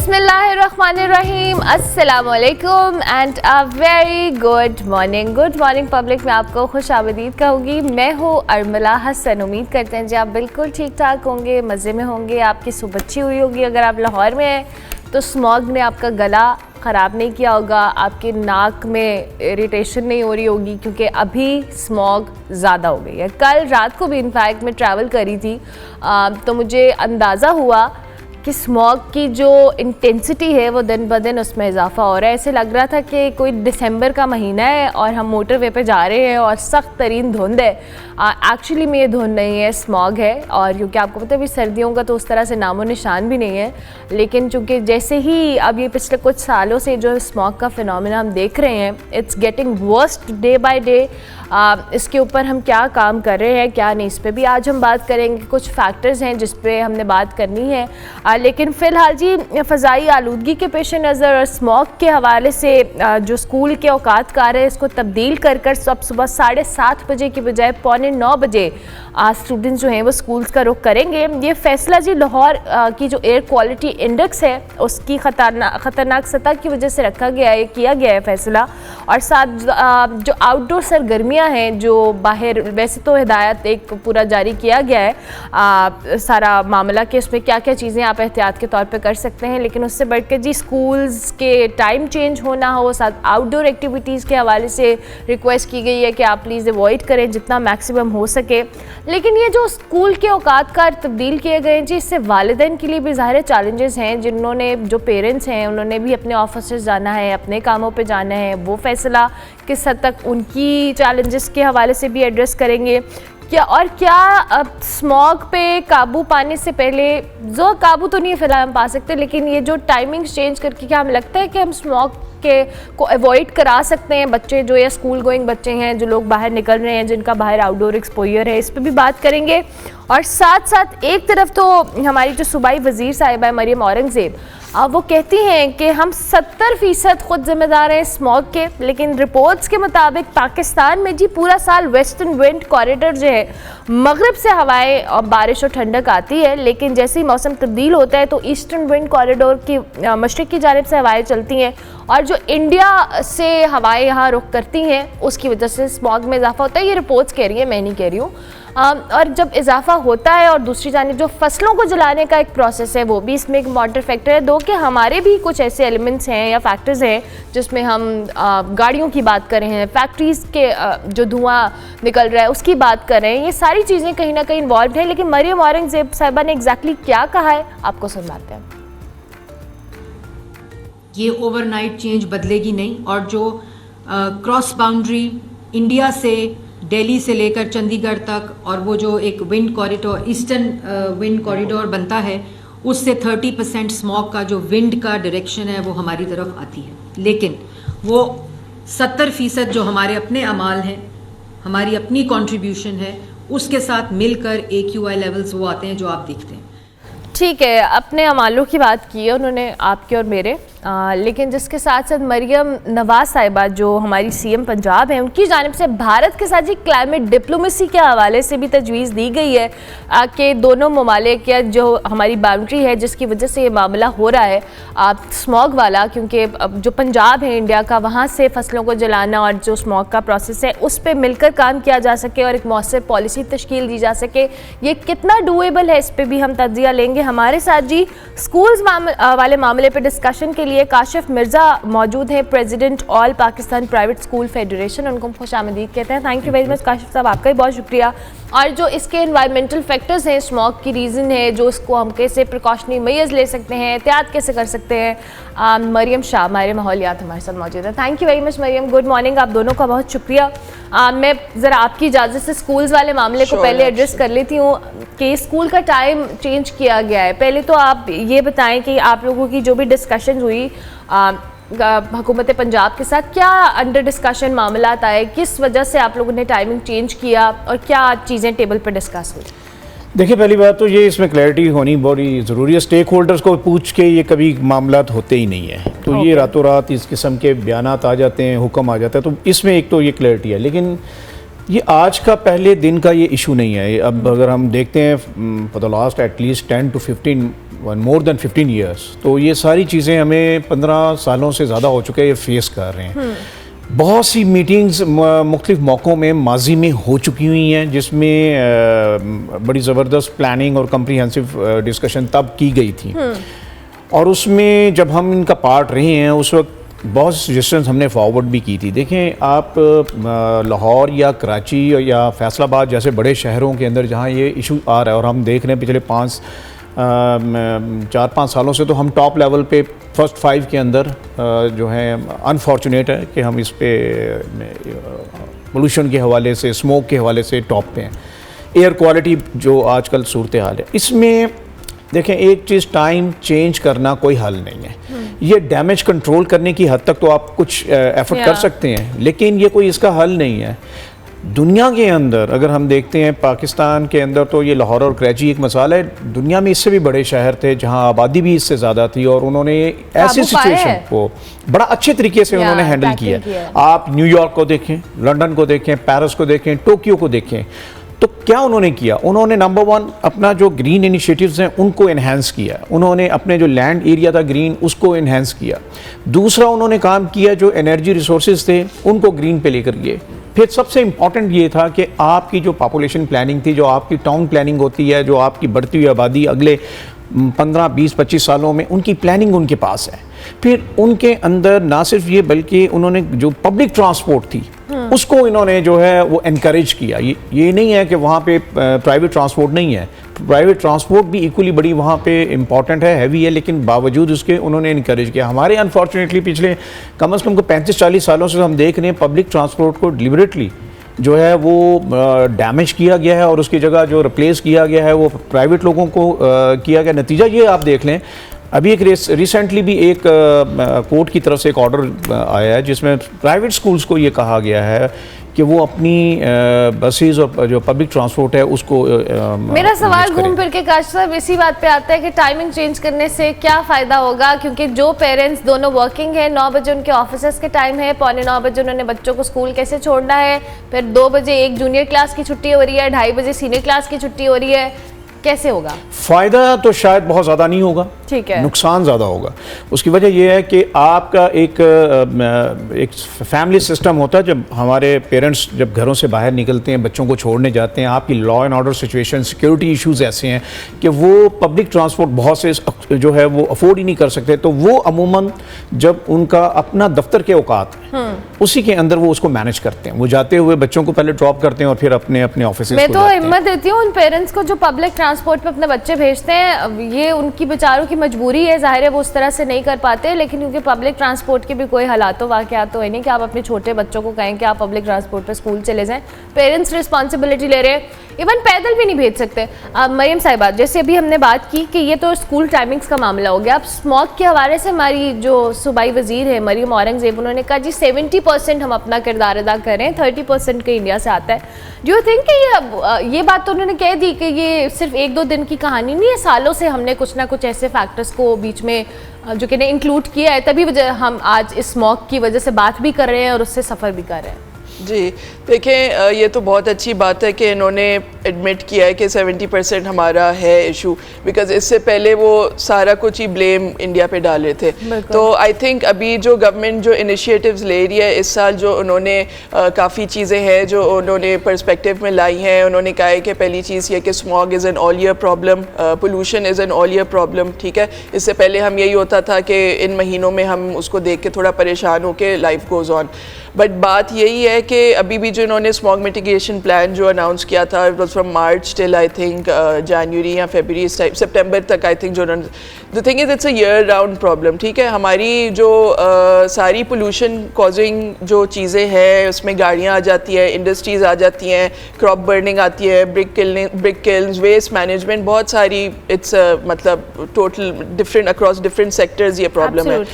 बिस्मिल्लाहिर्रहमानिर्रहीम, अस्सलामुअलैकुम and a very good morning public में आपको खुश आमदीद कहूँगी। मैं हूँ अरमला हसन। उम्मीद करते हैं जी आप बिल्कुल ठीक ठाक होंगे, मज़े में होंगे, आपकी सुबह अच्छी हुई होगी। अगर आप लाहौर में हैं तो स्मॉग ने आपका गला ख़राब नहीं किया होगा, आपके नाक में इरिटेशन नहीं हो रही होगी, क्योंकि अभी स्मॉग ज़्यादा हो गई है। कल रात को भी इनफैक्ट मैं ट्रैवल करी थी तो मुझे अंदाज़ा हुआ कि स्मॉग की जो इंटेंसिटी है वो दिन ब दिन उसमें इजाफा हो रहा है। ऐसे लग रहा था कि कोई दिसंबर का महीना है और हम मोटरवे पे जा रहे हैं और सख्त तरीन धुंध है। एक्चुअली में ये धुंध नहीं है, स्मॉग है। और क्योंकि आपको पता है भी सर्दियों का तो उस तरह से नामो निशान भी नहीं है, लेकिन चूँकि जैसे ही अब ये पिछले कुछ सालों से जो स्मॉग का फिनोमेना हम देख रहे हैं, it's getting worst day by day. इसके ऊपर हम क्या काम कर रहे हैं क्या नहीं, इस पर भी आज हम बात करेंगे। कुछ फैक्टर्स हैं जिस पे हमने बात करनी है, लेकिन फ़िलहाल जी फ़ज़ाई आलूदगी के पेश नज़र और स्मॉग के हवाले से जो स्कूल के औकात कार है इसको तब्दील कर सब सुबह 7:30 बजे की बजाय 8:45 बजे स्टूडेंट्स जो हैं वो स्कूल्स का रुख करेंगे। ये फ़ैसला जी लाहौर की जो एयर क्वालिटी इंडेक्स है उसकी ख़तरनाक सतह की वजह से रखा गया है, किया गया है फ़ैसला। और साथ जो आउटडोर सरगर्मियाँ हैं जो बाहर, वैसे तो हिदायत एक पूरा जारी किया गया है सारा मामला कि उसमें क्या क्या चीज़ें आप एहतियात के तौर पे कर सकते हैं, लेकिन उससे बढ़ के जी स्कूल्स के टाइम चेंज होना हो, साथ आउटडोर एक्टिविटीज़ के हवाले से रिक्वेस्ट की गई है कि आप प्लीज़ अवॉइड करें जितना मैक्सिमम हो सके। लेकिन ये जो स्कूल के औकात कार तब्दील किए गए हैं जी, इससे वालिदैन के लिए भी ज़ाहिर चैलेंजेस हैं। जिन्होंने जो पेरेंट्स हैं उन्होंने भी अपने ऑफिस जाना है, अपने कामों पर जाना है, वो फ़ैसला किस हद तक उनकी चैलेंजेस के हवाले से भी एड्रेस करेंगे। क्या स्मॉग पे काबू पाने से पहले, जो काबू तो नहीं फ़िलहाल हम पा सकते, लेकिन ये जो टाइमिंग्स चेंज करके क्या हमें लगता है कि हम स्मॉग के को अवॉइड करा सकते हैं। बच्चे जो या स्कूल गोइंग बच्चे हैं, जो लोग बाहर निकल रहे हैं, जिनका बाहर आउटडोर एक्सपोजर है, इस पर भी बात करेंगे। और साथ साथ एक तरफ तो हमारी जो सूबाई वज़ीर साहिबा मरियम औरंगज़ेब, वो कहती हैं कि हम 70% ख़ुद ज़िम्मेदार हैं स्मॉग के, लेकिन रिपोर्ट्स के मुताबिक पाकिस्तान में जी पूरा साल वेस्टर्न विंड कॉरिडोर जो है, मगरब से हवाएं और बारिश और ठंडक आती है, लेकिन जैसे ही मौसम तब्दील होता है तो ईस्टर्न विंड कॉरिडोर की मशरिक़ की जानिब से हवाएं चलती हैं और जो इंडिया से हवाएं यहाँ रुख करती हैं उसकी वजह से स्मॉग में इजाफा होता है। ये रिपोर्ट्स कह रही है, मैं नहीं कह रही हूँ। और जब इजाफा होता है और दूसरी जानिब जो फसलों को जलाने का एक प्रोसेस है वो भी इसमें एक मॉडर फैक्टर है। दो कि हमारे भी कुछ ऐसे एलिमेंट्स हैं या फैक्टर्स हैं जिसमें हम गाड़ियों की बात कर रहे हैं, फैक्ट्रीज़ के जो धुआं निकल रहा है उसकी बात कर रहे हैं, ये सारी चीज़ें कहीं ना कहीं इन्वॉल्व हैं। लेकिन मरियम औरंगज़ेब साहिबा ने एग्जैक्टली क्या कहा है आपको सुनाते हैं। ये ओवरनाइट चेंज बदलेगी नहीं, और जो क्रॉस बाउंड्री इंडिया से दिल्ली से लेकर चंडीगढ़ तक और वो जो एक wind corridor, eastern wind corridor बनता है, उससे 30% स्मॉग का जो विंड का डायरेक्शन है वो हमारी तरफ आती है। लेकिन वो 70% जो हमारे अपने अमाल हैं, हमारी अपनी कंट्रीब्यूशन है, उसके साथ मिलकर AQI लेवल्स वो आते हैं जो आप देखते हैं। ठीक है, अपने अमालों की बात की है उन्होंने, आपके और मेरे, लेकिन जिसके साथ साथ मरियम नवाज़ साहिबा जो हमारी CM पंजाब हैं, उनकी जानिब से भारत के साथ ही क्लाइमेट डिप्लोमेसी के हवाले से भी तजवीज़ दी गई है कि दोनों ममालिक या जो हमारी बाउंड्री है जिसकी वजह से ये मामला हो रहा है स्मॉग वाला, क्योंकि जो पंजाब है इंडिया का, वहाँ से फसलों को जलाना और जो स्मॉग का प्रोसेस है उस पर मिलकर काम किया जा सके और एक मौसर पॉलिसी तश्कील दी जा सके। ये कितना डूएबल है इस पर भी हम तज्जिया लेंगे। हमारे साथ जी स्कूल्स वाले मामले पर डिस्कशन के लिए काशिफ मिर्ज़ा मौजूद हैं, president all Pakistan private school federation, उनको खुश आमदीद कहते हैं। Thank you very much Kashif साहब, आपका भी बहुत शुक्रिया। और जो इसके एनवायरमेंटल फैक्टर्स हैं, स्मॉग की रीज़न है, जो इसको हम कैसे प्रिकॉशनरी मेजर्स ले सकते हैं, एहतियात कैसे कर सकते हैं, मरियम शाह हमारे माहौलियात हमारे साथ मौजूद है। Thank you very much Mariam, good morning, आप दोनों का बहुत शुक्रिया। मैं ज़रा आपकी इजाज़त से स्कूल्स वाले मामले को पहले एड्रेस कर लेती हूँ कि स्कूल का टाइम चेंज किया गया है। पहले तो आप ये बताएं कि आप लोगों की जो भी डिस्कशन हुई हुकूमत पंजाब के साथ, क्या अंडर डिस्कशन मामला आए, किस वजह से आप लोगों ने टाइमिंग चेंज किया और क्या चीज़ें टेबल पर डिस्कस हुई? देखिए, पहली बात तो ये इसमें क्लैरिटी होनी बड़ी ज़रूरी है। स्टेक होल्डर्स को पूछ के ये कभी मामला होते ही नहीं है, तो ये रातों रात इस किस्म के बयानात आ जाते हैं, हुक्म आ जाता है, तो इसमें एक तो ये क्लैरिटी है। लेकिन ये आज का पहले दिन का ये इशू नहीं है। अब अगर हम देखते हैं for the last at least 10 to 15 more than 15 years, तो ये सारी चीज़ें हमें 15 सालों से ज़्यादा हो चुके हैं, ये फेस कर रहे हैं। बहुत सी मीटिंग्स मुख्तलिफ मौक़ों में माजी में हो चुकी हुई हैं, जिसमें बड़ी ज़बरदस्त प्लानिंग और कम्प्रीहेंसिव डिस्कशन तब की गई थी, और उसमें जब हम इनका पार्ट रहे हैं उस वक्त बहुत सजेशंस हमने फॉरवर्ड भी की थी। देखें आप लाहौर या कराची या फैसलाबाद जैसे बड़े शहरों के अंदर जहाँ ये इशू आ रहा है, और हम देख रहे हैं पिछले 4-5 सालों से, तो हम टॉप लेवल पे फर्स्ट 5 के अंदर जो है अनफॉर्चुनेट है कि हम इस पे पोल्यूशन के हवाले से, स्मोक के हवाले से टॉप पे हैं। एयर क्वालिटी जो आजकल सूरत हाल है, इसमें देखें एक चीज़, टाइम चेंज करना कोई हल नहीं है। ये डैमेज कंट्रोल करने की हद तक तो आप कुछ एफर्ट कर सकते हैं, लेकिन ये कोई इसका हल नहीं है। दुनिया के अंदर अगर हम देखते हैं, पाकिस्तान के अंदर तो ये लाहौर और कराची एक मिसाल है, दुनिया में इससे भी बड़े शहर थे जहां आबादी भी इससे ज़्यादा थी, और उन्होंने ऐसी सिचुएशन को बड़ा अच्छे तरीके से उन्होंने हैंडल किया। आप न्यूयॉर्क को देखें, लंदन को देखें, पेरिस को देखें, टोक्यो को देखें, तो क्या उन्होंने किया? उन्होंने नंबर 1 अपना जो ग्रीन इनिशिएटिव्स हैं उनको इन्हेंस किया, उन्होंने अपने जो लैंड एरिया था ग्रीन उसको इन्हेंस किया। दूसरा उन्होंने काम किया जो एनर्जी रिसोर्सेज थे उनको ग्रीन पे लेकर गए। फिर सबसे इम्पॉर्टेंट ये था कि आपकी जो पॉपुलेशन प्लानिंग थी, जो आपकी टाउन प्लानिंग होती है, जो आपकी बढ़ती हुई आबादी अगले 15, 20, 25 सालों में, उनकी प्लानिंग उनके पास है। फिर उनके अंदर ना सिर्फ ये बल्कि उन्होंने जो पब्लिक ट्रांसपोर्ट थी उसको इन्होंने जो है वो एनकरेज किया। ये नहीं है कि वहाँ पे प्राइवेट ट्रांसपोर्ट नहीं है, प्राइवेट ट्रांसपोर्ट भी इक्वली बड़ी वहाँ पे इम्पॉर्टेंट है, हैवी है, लेकिन बावजूद उसके उन्होंने इनकरेज किया। हमारे अनफॉर्चुनेटली पिछले कम से कम 35-40 सालों से हम देख रहे हैं पब्लिक ट्रांसपोर्ट को डिलिबरेटली जो है वो डैमेज किया गया है, और उसकी जगह जो रिप्लेस किया गया है वो प्राइवेट लोगों को किया गया। नतीजा ये आप देख लें, अभी एक रिसेंटली भी एक कोर्ट की तरफ से एक ऑर्डर आया है जिसमें प्राइवेट स्कूल्स को ये कहा गया है कि वो अपनी बसेस और जो पब्लिक ट्रांसपोर्ट है उसको मेरा सवाल घूम फिर के काश साहब इसी बात पे आता है कि टाइमिंग चेंज करने से क्या फ़ायदा होगा, क्योंकि जो पेरेंट्स दोनों वर्किंग है, 9 बजे उनके ऑफिस के टाइम है, 8:45 बजे उन्होंने बच्चों को स्कूल कैसे छोड़ना है, फिर 2 बजे एक जूनियर क्लास की छुट्टी हो रही है, 2:30 बजे सीनियर क्लास की छुट्टी हो रही है, कैसे होगा? फ़ायदा तो शायद बहुत ज़्यादा नहीं होगा, ठीक है, नुकसान ज़्यादा होगा। उसकी वजह यह है कि आपका एक फैमिली सिस्टम होता है। जब हमारे पेरेंट्स जब घरों से बाहर निकलते हैं, बच्चों को छोड़ने जाते हैं, आपकी law and order situation, security issues ऐसे हैं कि वो पब्लिक ट्रांसपोर्ट बहुत से जो है वो अफोर्ड ही नहीं कर सकते, तो वो अमूमन जब उनका अपना दफ्तर के औकात उसी के अंदर वो उसको मैनेज करते हैं, वो जाते हुए बच्चों को पहले ड्रॉप करते हैं और फिर अपने अपने ऑफिस। मैं तो हिम्मत देती हूँ उन पेरेंट्स को जो पब्लिक ट्रांसपोर्ट पे अपने बच्चे भेजते हैं, ये उनकी बेचारों की मजबूरी है, जाहिर है वो उस तरह से नहीं कर पाते, लेकिन क्योंकि पब्लिक ट्रांसपोर्ट के भी कोई हालातों वाक़यात तो है नहीं कि आप अपने छोटे बच्चों को कहें कि आप पब्लिक ट्रांसपोर्ट पे स्कूल चले जाएं। पेरेंट्स रिस्पॉन्सिबिलिटी ले रहे हैं, इवन पैदल भी नहीं भेज सकते। मरियम साहिबा, जैसे अभी हमने बात की कि ये तो स्कूल टाइमिंग्स का मामला हो गया, अब स्मॉग के हवाले से हमारी जो सूबाई वजीर है मरियम औरंगजेब, उन्होंने कहा जी 70% हम अपना किरदार अदा करें, 30% के इंडिया से आता है। डू यू थिंक कि ये बात तो उन्होंने कह दी कि ये सिर्फ 1-2 दिन की कहानी नहीं है, सालों से हमने कुछ ना कुछ ऐसे फैक्टर्स को बीच में जो कि इंक्लूड किया है, तभी वजह हम आज इस स्मॉग की वजह से बात भी कर रहे हैं और उससे सफ़र भी कर रहे हैं। जी देखें, ये तो बहुत अच्छी बात है कि इन्होंने एडमिट किया है कि 70% हमारा है इशू, बिकॉज इससे पहले वो सारा कुछ ही ब्लेम इंडिया पे डाले थे। तो आई थिंक अभी जो गवर्नमेंट जो इनिशिएटिव्स ले रही है इस साल, जो उन्होंने काफ़ी चीज़ें हैं जो उन्होंने पर्सपेक्टिव में लाई हैं। उन्होंने कहा है कि पहली चीज़ ये कि smog is an all year problem, pollution is an all year problem, ठीक है। इससे पहले हम यही होता था कि इन महीनों में हम उसको देख के थोड़ा परेशान हो के लाइफ गोज़ ऑन, बट बात यही है कि अभी भी जो इन्होंने स्मॉग मिटिगेशन प्लान जो अनाउंस किया था, it was from March till I think January या फरवरी, सितंबर तक आई थिंक, जो the thing is it's a year round problem, ठीक है। हमारी जो सारी पोल्यूशन कॉजिंग जो चीज़ें हैं उसमें गाड़ियाँ आ जाती हैं, इंडस्ट्रीज़ आ जाती हैं, क्रॉप बर्निंग आती है, ब्रिक किल्न्स, वेस्ट मैनेजमेंट, बहुत सारी, इट्स मतलब total different across different sectors ये प्रॉब्लम है।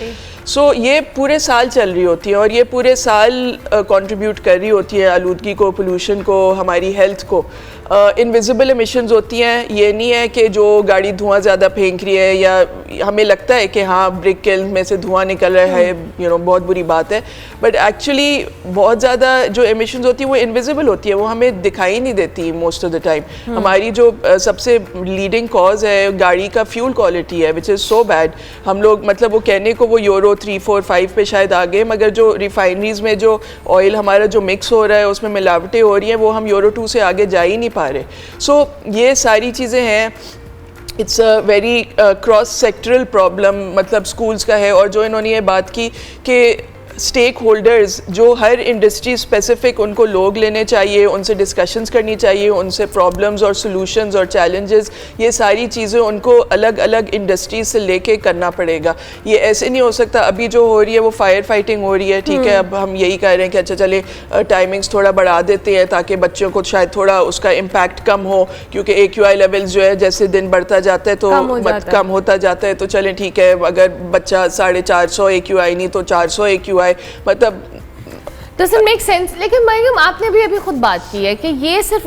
सो ये पूरे साल चल रही होती है और ये पूरे साल कंट्रीब्यूट कर रही होती है आलूदगी को, पोल्यूशन को, हमारी हेल्थ को। इनविजिबल एमिशंस होती हैं। ये नहीं है कि जो गाड़ी धुआं ज़्यादा फेंक रही है या हमें लगता है कि हाँ ब्रिक किल्न में से धुआं निकल रहा है, बहुत बुरी बात है, बट एक्चुअली बहुत ज़्यादा जो एमिशंस होती है वो इनविजिबल होती है, वो हमें दिखाई नहीं देती मोस्ट ऑफ द टाइम। हमारी जो सबसे लीडिंग कॉज है गाड़ी का फ्यूल क्वालिटी है, विच इज़ सो बैड। हम लोग मतलब वो कहने को वो यूरो 3, 4, 5 पे शायद आ गए, मगर जो रिफाइनरीज में जो ऑयल हमारा जो मिक्स हो रहा है उसमें मिलावटें हो रही हैं, वो हम यूरो 2 से आगे जा ही नहीं पा रहे। सो ये सारी चीज़ें हैं। It's a very cross sectoral problem, मतलब स्कूल्स का है। और जो इन्होंने ये बात की कि स्टेक होल्डर्स जो हर इंडस्ट्री स्पेसिफिक उनको लोग लेने चाहिए, उनसे डिस्कशंस करनी चाहिए, उनसे प्रॉब्लम्स और सॉल्यूशंस और चैलेंजेस, ये सारी चीज़ें उनको अलग अलग इंडस्ट्रीज से लेके करना पड़ेगा। ये ऐसे नहीं हो सकता अभी जो हो रही है वो फायर फाइटिंग हो रही है, ठीक है, अब हम यही कह रहे हैं कि अच्छा चले टाइमिंग्स थोड़ा बढ़ा देते हैं ताकि बच्चों को शायद थोड़ा उसका इम्पैक्ट कम हो, क्योंकि AQI लेवल्स जो है जैसे दिन बढ़ता जाता है तो कम होता जाता है। तो चलें ठीक है, अगर बच्चा 450 AQI नहीं तो 400 AQI, मतलब doesn't make sense। लेकिन मरियम आपने भी अभी खुद बात की है कि ये सिर्फ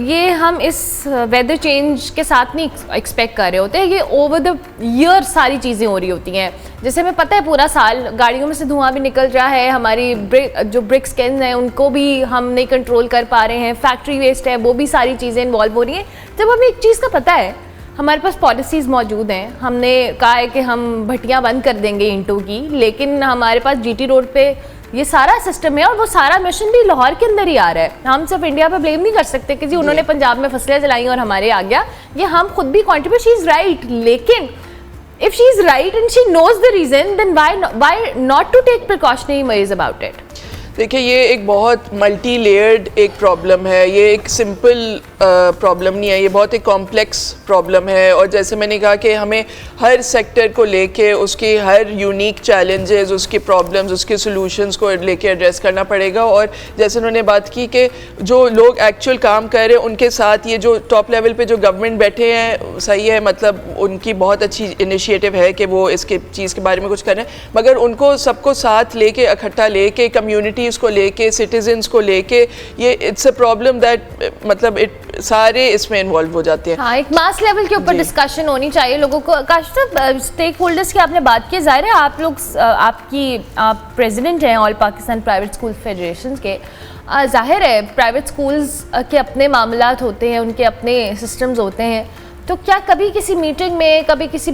ये हम इस वेदर चेंज के साथ नहीं एक्सपेक्ट कर रहे होते हैं, ये ओवर द ईयर सारी चीज़ें हो रही होती हैं। जैसे हमें पता है पूरा साल गाड़ियों में से धुआं भी निकल रहा है, हमारी जो ब्रिक्स कैन हैं उनको भी हम नहीं कंट्रोल कर पा रहे हैं, फैक्ट्री वेस्ट है, वो भी सारी चीज़ें इन्वॉल्व हो रही हैं। जब हमें एक चीज़ का पता है, हमारे पास पॉलिसीज़ मौजूद हैं, हमने कहा है कि हम भट्टियाँ बंद कर देंगे ईंटों की, लेकिन हमारे पास GT रोड पे ये सारा सिस्टम है और वो सारा मिशन भी लाहौर के अंदर ही आ रहा है। हम सिर्फ इंडिया पे ब्लेम नहीं कर सकते कि जी उन्होंने पंजाब में फसलें जलाई और हमारे आ गया, ये हम खुद भी कॉन्ट्रीब्यूट। शी इज़ राइट, लेकिन if she is right and she knows the reason, then why not to take precautionary measures about it. देखिए ये एक बहुत मल्टी लेयर्ड एक प्रॉब्लम है, ये एक सिंपल प्रॉब्लम नहीं है, ये बहुत एक कॉम्प्लेक्स प्रॉब्लम है। और जैसे मैंने कहा कि हमें हर सेक्टर को लेके उसकी हर यूनिक चैलेंजेस, उसकी प्रॉब्लम्स, उसके सॉल्यूशंस को लेके एड्रेस करना पड़ेगा। और जैसे उन्होंने बात की कि जो लोग एक्चुअल काम कर रहे हैं उनके साथ ये जो टॉप लेवल पे जो गवर्नमेंट बैठे हैं, सही है, मतलब उनकी बहुत अच्छी इनिशिएटिव है कि वो इसके चीज़ के बारे में कुछ करें, मगर उनको सबको साथ लेके इकट्ठा लेके कम्युनिटीज़ को लेके सिटीजन्स को लेके, ये इट्स अ प्रॉब्लम दैट मतलब सारे इसमें इन्वॉल्व हो जाते हैं। हाँ, एक मास लेवल के ऊपर डिस्कशन होनी चाहिए लोगों को। काशिफ साहब, स्टेक होल्डर्स की आपने बात की, जाहिर है आप लोग आप प्रेसिडेंट हैं all Pakistan private school federation के। जाहिर है प्राइवेट स्कूल्स के अपने मामलात होते हैं, उनके अपने सिस्टम्स होते हैं, तो क्या कभी किसी मीटिंग में, कभी किसी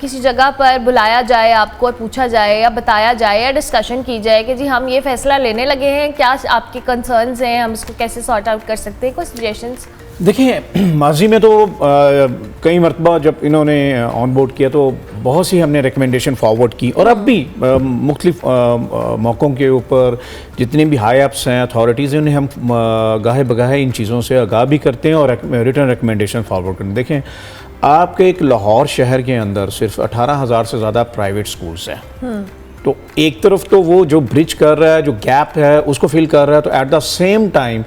किसी जगह पर बुलाया जाए आपको और पूछा जाए या बताया जाए या डिस्कशन की जाए कि जी हम ये फैसला लेने लगे हैं, क्या आपके कंसर्न्स हैं, हम इसको कैसे सॉर्ट आउट कर सकते हैं, कोई सजेशंस? देखिए माजी में तो कई मरतबा जब इन्होंने ऑन बोर्ड किया तो बहुत सी हमने रिकमेंडेशन फॉरवर्ड की, और अब भी मुख्तलिफ मौक़ों के ऊपर जितने भी हाई अप्स हैं, अथॉरिटीज़ हैं, उन्हें हम गाहे बगाहे इन चीज़ों से आगाह भी करते हैं और रिटर्न रिकमेंडेशन फॉरवर्ड करते हैं। देखें, आपके एक लाहौर शहर के अंदर सिर्फ 18,000 से ज़्यादा प्राइवेट स्कूल्स हैं। तो एक तरफ तो वो जो ब्रिज कर रहा है, जो गैप है उसको फिल कर रहा है, तो एट द सेम टाइम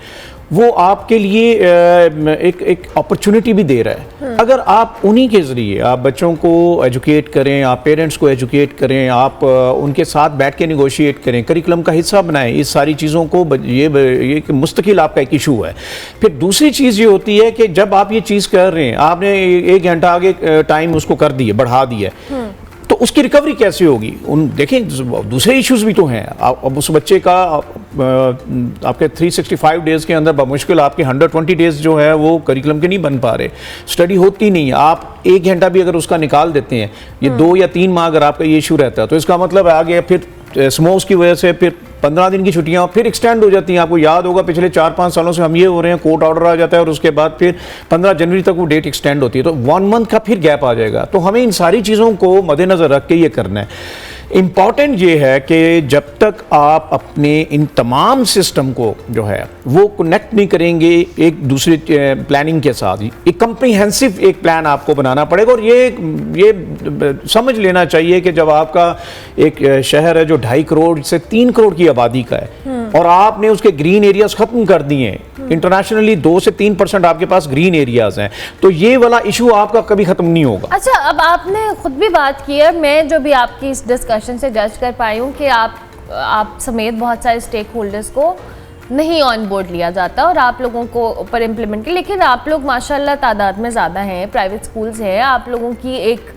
वो आपके लिए एक अपॉर्चुनिटी भी दे रहा है। अगर आप उन्हीं के ज़रिए आप बच्चों को एजुकेट करें, आप पेरेंट्स को एजुकेट करें, आप उनके साथ बैठ के निगोशिएट करें, करिकुलम का हिस्सा बनाएं इस सारी चीज़ों को, ये मुस्तकिल आपका एक इशू है। फिर दूसरी चीज़ ये होती है कि जब आप ये चीज़ कर रहे हैं, आपने 1 घंटा आगे टाइम उसको कर दिया, बढ़ा दिया, तो उसकी रिकवरी कैसे होगी? देखें दूसरे इश्यूज भी तो हैं। अब उस बच्चे का आपके 365 डेज़ के अंदर बमुश्किल आपके 120 डेज़ जो है वो करिकुलम के नहीं बन पा रहे, स्टडी होती नहीं है। आप 1 घंटा भी अगर उसका निकाल देते हैं, ये 2 या 3 माह अगर आपका ये इशू रहता है, तो इसका मतलब आगे फिर स्मोक्स की वजह से फिर 15 दिन की छुट्टियां फिर एक्सटेंड हो जाती हैं। आपको याद होगा पिछले 4-5 सालों से हम ये हो रहे हैं, कोर्ट ऑर्डर आ जाता है और उसके बाद फिर 15 जनवरी तक वो डेट एक्सटेंड होती है, तो 1 मंथ का फिर गैप आ जाएगा। तो हमें इन सारी चीज़ों को मद्देनज़र रख के ये करना है। इम्पॉर्टेंट ये है कि जब तक आप अपने इन तमाम सिस्टम को जो है वो कनेक्ट नहीं करेंगे एक दूसरे प्लानिंग के साथ, एक कम्प्रीहेंसिव एक प्लान आपको बनाना पड़ेगा। और ये समझ लेना चाहिए कि जब आपका एक शहर है जो 2.5 करोड़ से 3 करोड़ की आबादी का है और आपने उसके ग्रीन एरियाज खत्म कर दिए हैं, इंटरनेशनली 2 से 3% आपके पास ग्रीन एरियाज हैं, तो ये वाला इशू आपका कभी खत्म नहीं होगा। अच्छा, अब आपने खुद भी बात की है, मैं जो भी आपकी इस डिस्कशन से जज कर पाई हूँ कि आप समेत बहुत सारे स्टेक होल्डर्स को नहीं ऑन बोर्ड लिया जाता और आप लोगों को ऊपर इम्प्लीमेंट किया। लेकिन आप लोग माशाल्लाह तादाद में ज़्यादा हैं, प्राइवेट स्कूल्स हैं, आप लोगों की एक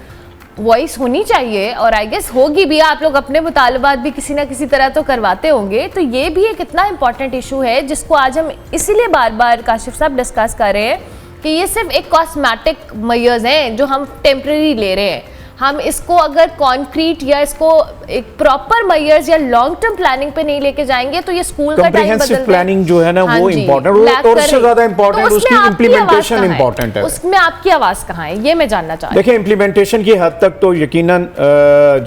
वॉइस होनी चाहिए और आई गेस होगी भी। आप लोग अपने मुतालबात भी किसी ना किसी तरह तो करवाते होंगे। तो ये भी एक इतना इंपॉर्टेंट इशू है जिसको आज हम इसीलिए बार बार काशिफ साहब डिस्कस कर रहे हैं कि ये सिर्फ एक कॉस्मेटिक मेजर्स हैं जो हम टेम्प्रेरी ले रहे हैं। हम इसको अगर कॉन्क्रीट या इसको एक प्रॉपर मेजर्स या लॉन्ग टर्म प्लानिंग पे नहीं लेके जाएंगे तो ये स्कूल का टाइम बदलता है। प्लानिंग जो है ना वो इम्पोर्टेंट है और उससे ज्यादा इम्पोर्टेंट उसकी इम्प्लीमेंटेशन इम्पोर्टेंट है। उसमें आपकी आवाज कहाँ है ये मैं जानना चाहती हूँ। देखिए इम्प्लीमेंटेशन की हद तक तो यकीनन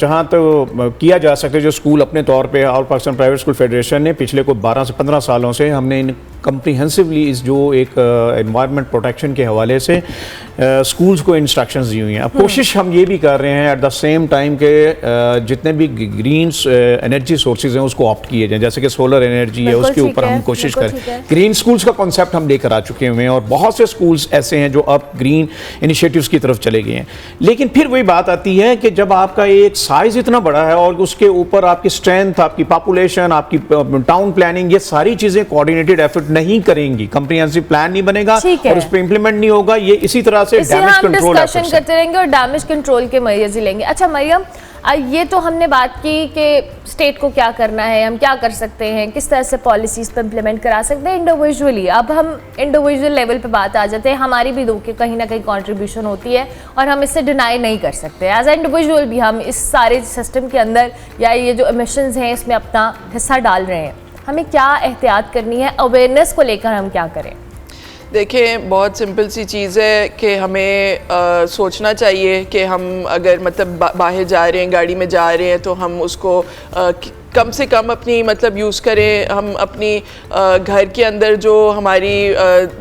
जहाँ तो किया जा सके, जो स्कूल अपने तौर पे और पाकिस्तान प्राइवेट स्कूल फेडरेशन ने पिछले कोई 12 से 15 सालों से हमने इन कंप्रीहेंसिवली इस जो एक एनवायरनमेंट प्रोटेक्शन के हवाले से स्कूल्स को इंस्ट्रक्शंस दी हुई हैं। अब कोशिश हम ये भी कर रहे हैं एट द सेम टाइम के जितने भी ग्रीन एनर्जी सोर्सेज हैं उसको ऑप्ट किए जाएं, जैसे कि सोलर एनर्जी है उसके ऊपर हम कोशिश करें। ग्रीन स्कूल्स का कॉन्सेप्ट हम लेकर आ चुके हुए हैं और बहुत से स्कूल्स ऐसे हैं जो अब ग्रीन इनिशिएटिव्स की तरफ चले गए हैं। लेकिन फिर वही बात आती है कि जब आपका एक साइज इतना बड़ा है और उसके ऊपर आपकी स्ट्रेंथ, आपकी पॉपुलेशन, आपकी टाउन प्लानिंग, ये सारी चीज़ें कोऑर्डिनेटेड एफर्ट नहीं करेंगी, कंप्रीहेंसिव प्लान नहीं बनेगा और उस पर इंप्लीमेंट नहीं होगा। ये इसी तरह से डैमेज कंट्रोल डिस्कशन करते रहेंगे और डैमेज कंट्रोल के मरीज ही लेंगे। अच्छा मरियम, ये तो हमने बात की कि स्टेट को क्या करना है, हम क्या कर सकते हैं, किस तरह से पॉलिसीज पे इम्प्लीमेंट करा सकते हैं इंडिविजुअली। अब हम इंडिविजुअल लेवल पे बात आ जाते हैं, हमारी भी कहीं ना कहीं कंट्रीब्यूशन होती है और हम इससे डिनाई नहीं कर सकते। एज ए इंडिविजुअल भी हम इस सारे सिस्टम के अंदर या ये जो एमिशंस हैं इसमें अपना हिस्सा डाल रहे हैं। हमें क्या एहतियात करनी है, अवेयरनेस को लेकर हम क्या करें? देखें, बहुत सिंपल सी चीज़ है कि हमें सोचना चाहिए कि हम अगर मतलब बाहर जा रहे हैं, गाड़ी में जा रहे हैं, तो हम उसको कम से कम अपनी मतलब यूज़ करें। हम अपनी घर के अंदर जो हमारी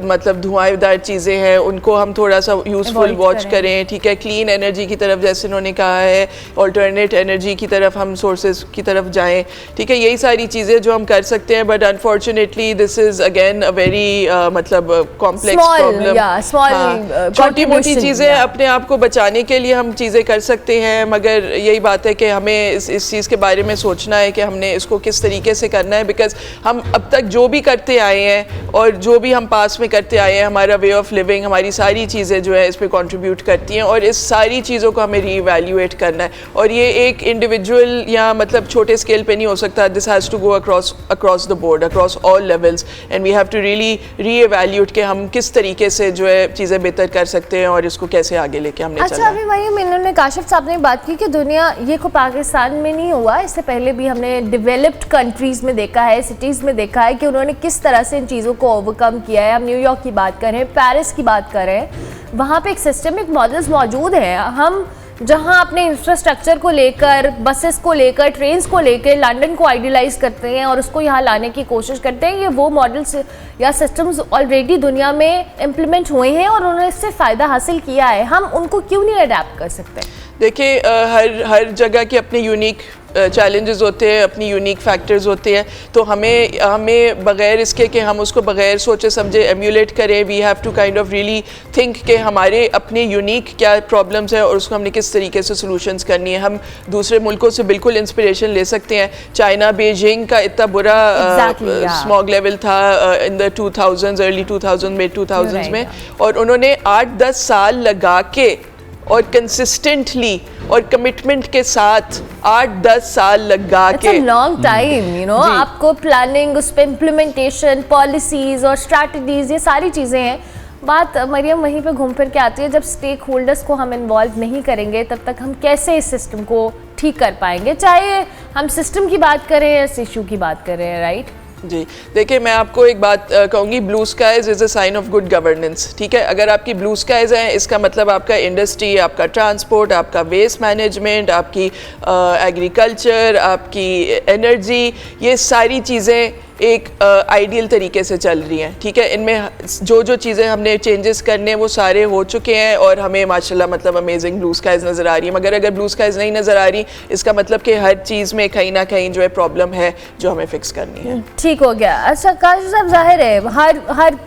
मतलब धुआंदार चीज़ें हैं उनको हम थोड़ा सा यूज़फुल वॉच करें, ठीक है। क्लीन एनर्जी की तरफ, जैसे उन्होंने कहा है, ऑल्टरनेट एनर्जी की तरफ हम सोर्सेज की तरफ जाएं, ठीक है। यही सारी चीज़ें जो हम कर सकते हैं। But unfortunately this is again a very मतलब कॉम्प्लेक्स प्रॉब्लम। छोटी मोटी चीज़ें अपने आप को बचाने के लिए हम चीज़ें कर सकते हैं, मगर यही बात है कि हमें इस चीज़ के बारे में सोचना है कि हमने इसको किस तरीके से करना है। बिकॉज हम अब तक जो भी करते आए हैं और जो भी हम पास में करते आए हैं, हमारा वे ऑफ लिविंग, हमारी सारी चीज़ें जो है इस पर कंट्रीब्यूट करती हैं और इस सारी चीज़ों को हमें रीवैल्यूएट करना है। और ये एक इंडिविजुअल या मतलब छोटे स्केल पे नहीं हो सकता। This has to go across the board, across all levels, and we have to really reevaluate कि हम किस तरीके से जो है चीज़ें बेहतर कर सकते हैं और इसको कैसे आगे लेके हमने अच्छा, अभी मरियम, इन्होंने काशिफ साहब ने बात की कि दुनिया, ये को पाकिस्तान में नहीं हुआ, इससे पहले भी हमने डेवलप्ड कंट्रीज़ में देखा है, सिटीज़ में देखा है कि उन्होंने किस तरह से इन चीज़ों को ओवरकम किया है। हम न्यूयॉर्क की बात करें, पेरिस की बात करें, वहाँ पे एक सिस्टमिक मॉडल्स मौजूद हैं। हम जहाँ अपने इंफ्रास्ट्रक्चर को लेकर, बसेस को लेकर, ट्रेन्स को लेकर लंदन को आइडियलाइज करते हैं और उसको यहाँ लाने की कोशिश करते हैं, ये वो मॉडल्स या सिस्टम्स ऑलरेडी दुनिया में इम्प्लीमेंट हुए हैं और उन्होंने इससे फ़ायदा हासिल किया है। हम उनको क्यों नहीं अडेप्ट कर सकते? देखिए, हर जगह के अपने यूनिक चैलेंजेस होते हैं, अपनी यूनिक फैक्टर्स होते हैं। तो हमें बग़ैर इसके कि हम उसको बग़ैर सोचे समझे एम्यूलेट करें, we have to kind of really think कि हमारे अपने यूनिक क्या प्रॉब्लम्स हैं और उसको हमने किस तरीके से सॉल्यूशंस करनी है। हम दूसरे मुल्कों से बिल्कुल इंस्पिरेशन ले सकते हैं। चाइना, बीजिंग का इतना बुरा स्मॉग लेवल था इन द 2000s, अर्ली 2000 में 2000s में, और उन्होंने 8-10 साल लगा के और कंसिस्टेंटली और कमिटमेंट के साथ 8-10 साल लगा के, लॉन्ग टाइम, यू नो, आपको प्लानिंग, उस पर इम्प्लीमेंटेशन, पॉलिसीज और स्ट्रैटेजीज, ये सारी चीज़ें हैं। बात मरियम वहीं पे घूम फिर के आती है, जब स्टेक होल्डर्स को हम इन्वॉल्व नहीं करेंगे तब तक हम कैसे इस सिस्टम को ठीक कर पाएंगे, चाहे हम सिस्टम की बात करें या इस इशू की बात करें, राइट? जी, देखिए, मैं आपको एक बात कहूँगी, blue skies is a sign of good governance, ठीक है। अगर आपकी ब्लू स्काइज हैं, इसका मतलब आपका इंडस्ट्री, आपका ट्रांसपोर्ट, आपका वेस्ट मैनेजमेंट, आपकी एग्रीकल्चर, आपकी एनर्जी, ये सारी चीज़ें एक आइडियल तरीके से चल रही हैं, ठीक है। इनमें जो चीज़ें हमने चेंजेस करने वो सारे हो चुके हैं और हमें माशाल्लाह मतलब अमेजिंग ब्लू स्काइज नज़र आ रही है। मगर अगर ब्लू स्काइज नहीं नज़र आ रही, इसका मतलब कि हर चीज़ में कहीं ना कहीं जो है प्रॉब्लम है जो हमें फिक्स करनी है। ठीक हो गया। अच्छा काशिफ साहब, जाहिर है हर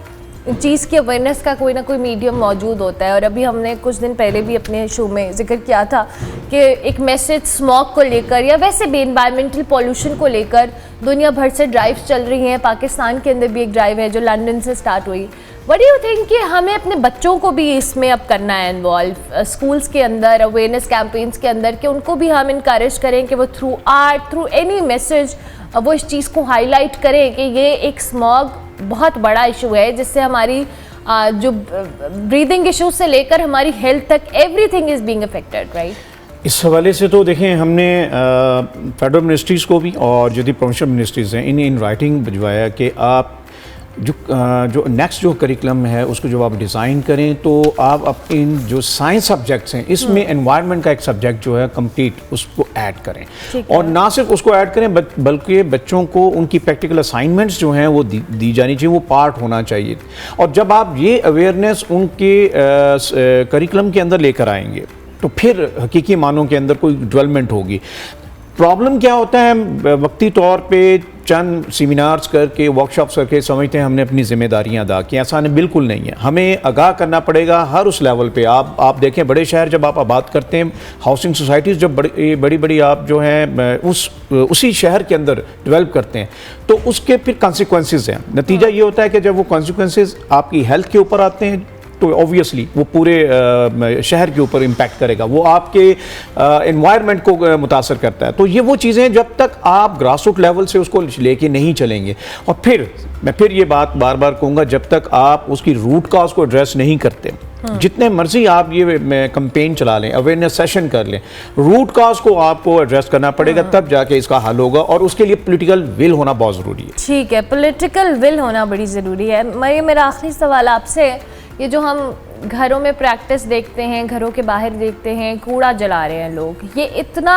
चीज़ की अवेयरनेस का कोई ना कोई मीडियम मौजूद होता है। और अभी हमने कुछ दिन पहले भी अपने शो में जिक्र किया था कि एक मैसेज स्मॉग को लेकर या वैसे भी एनवायरमेंटल पॉल्यूशन को लेकर दुनिया भर से ड्राइव्स चल रही हैं। पाकिस्तान के अंदर भी एक ड्राइव है जो लंदन से स्टार्ट हुई। व्हाट डू यू थिंक कि हमें अपने बच्चों को भी इसमें अब करना है इन्वॉल्व, स्कूल्स के अंदर अवेयरनेस कैंपेन्स के अंदर, कि उनको भी हम इनकरेज करें कि वो through art, through any message वो इस चीज़ को हाईलाइट करें कि ये एक स्मॉग बहुत बड़ा इशू है जिससे हमारी जो ब्रीदिंग इशूज से लेकर हमारी हेल्थ तक everything is being affected, right. इस हवाले से तो देखें, हमने फेडरल मिनिस्ट्रीज़ को भी और जो प्रोविंशियल मिनिस्ट्रीज़ हैं इन्हें इन राइटिंग भिजवाया कि आप जो नेक्स्ट जो करिकुलम है उसको जब आप डिज़ाइन करें तो आप इन जो साइंस सब्जेक्ट्स हैं इसमें एनवायरनमेंट का एक सब्जेक्ट जो है कंप्लीट उसको ऐड करें। और ना सिर्फ उसको ऐड करें बल्कि बच्चों को उनकी प्रैक्टिकल असाइनमेंट्स जो हैं वो दी जानी चाहिए, वो पार्ट होना चाहिए। और जब आप ये अवेयरनेस उनके करिकुलम के अंदर लेकर आएंगे तो फिर हकीकी मानों के अंदर कोई डेवलपमेंट होगी। प्रॉब्लम क्या होता है, वक्ती तौर पे चंद सेमिनार्स करके, वर्कशॉप्स करके समझते हैं हमने अपनी जिम्मेदारियां अदा की। ऐसा बिल्कुल नहीं है, हमें आगाह करना पड़ेगा हर उस लेवल पे। आप देखें, बड़े शहर जब आप आबाद करते हैं, हाउसिंग सोसाइटीज़ जब बड़ी आप जो हैं उसी शहर के अंदर डेवलप करते हैं तो उसके फिर कॉन्सिक्वेंसेस हैं। नतीजा ये होता है कि जब वो कॉन्सिक्वेंसेस आपकी हेल्थ के ऊपर आते हैं तो ऑब्वियसली वो पूरे शहर के ऊपर इम्पैक्ट करेगा, वो आपके एनवायरनमेंट को मुतासर करता है। तो ये वो चीज़ें जब तक आप ग्रास रूट लेवल से उसको लेके नहीं चलेंगे, और फिर मैं ये बात बार बार कहूँगा, जब तक आप उसकी रूट कॉज को एड्रेस नहीं करते, जितने मर्जी आप ये कैंपेन चला लें, अवेयरनेस सेशन कर लें, रूट कॉज को आपको एड्रेस करना पड़ेगा, तब जाके इसका हल होगा। और उसके लिए पॉलिटिकल विल होना बहुत ज़रूरी है। ठीक है, पॉलिटिकल विल होना बड़ी ज़रूरी है। मेरा आखिरी सवाल आपसे, ये जो हम घरों में प्रैक्टिस देखते हैं, घरों के बाहर देखते हैं, कूड़ा जला रहे हैं लोग, ये इतना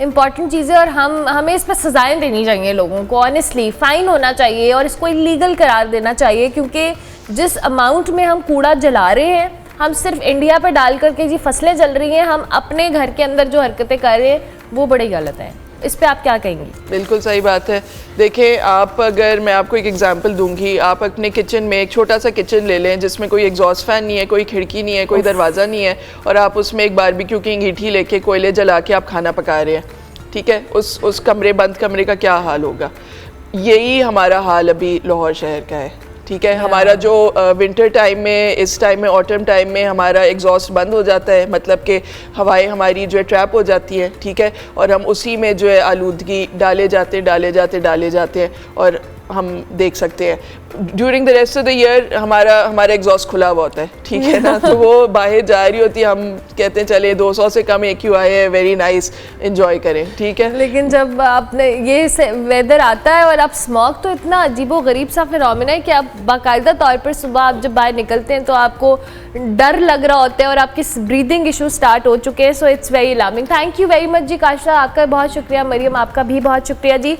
इम्पॉर्टेंट चीज़ है और हमें इस पर सज़ाएं देनी चाहिए लोगों को। ऑनेस्टली फ़ाइन होना चाहिए और इसको इलीगल करार देना चाहिए, क्योंकि जिस अमाउंट में हम कूड़ा जला रहे हैं, हम सिर्फ इंडिया पर डाल करके जी फसलें जल रही हैं, हम अपने घर के अंदर जो हरकतें कर रहे हैं वो बड़ी गलत है। इस पे आप क्या कहेंगी? बिल्कुल सही बात है। देखिए, आप अगर मैं आपको एक एग्जांपल दूंगी, आप अपने किचन में एक छोटा सा किचन ले लें जिसमें कोई एग्जॉस्ट फैन नहीं है, कोई खिड़की नहीं है, कोई दरवाज़ा नहीं है, और आप उसमें एक बारबेक्यू की अंगीठी लेके कोयले जला के आप खाना पका रहे हैं, ठीक है, उस बंद कमरे का क्या हाल होगा? यही हमारा हाल अभी लाहौर शहर का है, ठीक है। हमारा जो विंटर टाइम में, इस टाइम में, ऑटम टाइम में हमारा एग्जॉस्ट बंद हो जाता है, मतलब कि हवाएं हमारी जो है ट्रैप हो जाती है, ठीक है, और हम उसी में जो है आलूदगी डाले जाते हैं और हम देख सकते हैं during the rest of the year हमारा एग्जॉस्ट खुला हुआ होता है, ठीक है ना, तो वो बाहर जा रही होती है, हम कहते हैं चले 200 से कम AQ आए हैं, वेरी नाइस, एंजॉय करें, ठीक है। लेकिन जब आपने ये वेदर आता है और आप स्मॉग तो इतना अजीबो गरीब सा फिनोमेना है कि आप बाकायदा तौर पर सुबह आप जब बाहर निकलते हैं तो आपको डर लग रहा होता है और आपके ब्रीदिंग इशू स्टार्ट हो चुके हैं। So it's very alarming. Thank you very much ji Kasha, आपका बहुत शुक्रिया। मरियम, आपका भी बहुत शुक्रिया जी।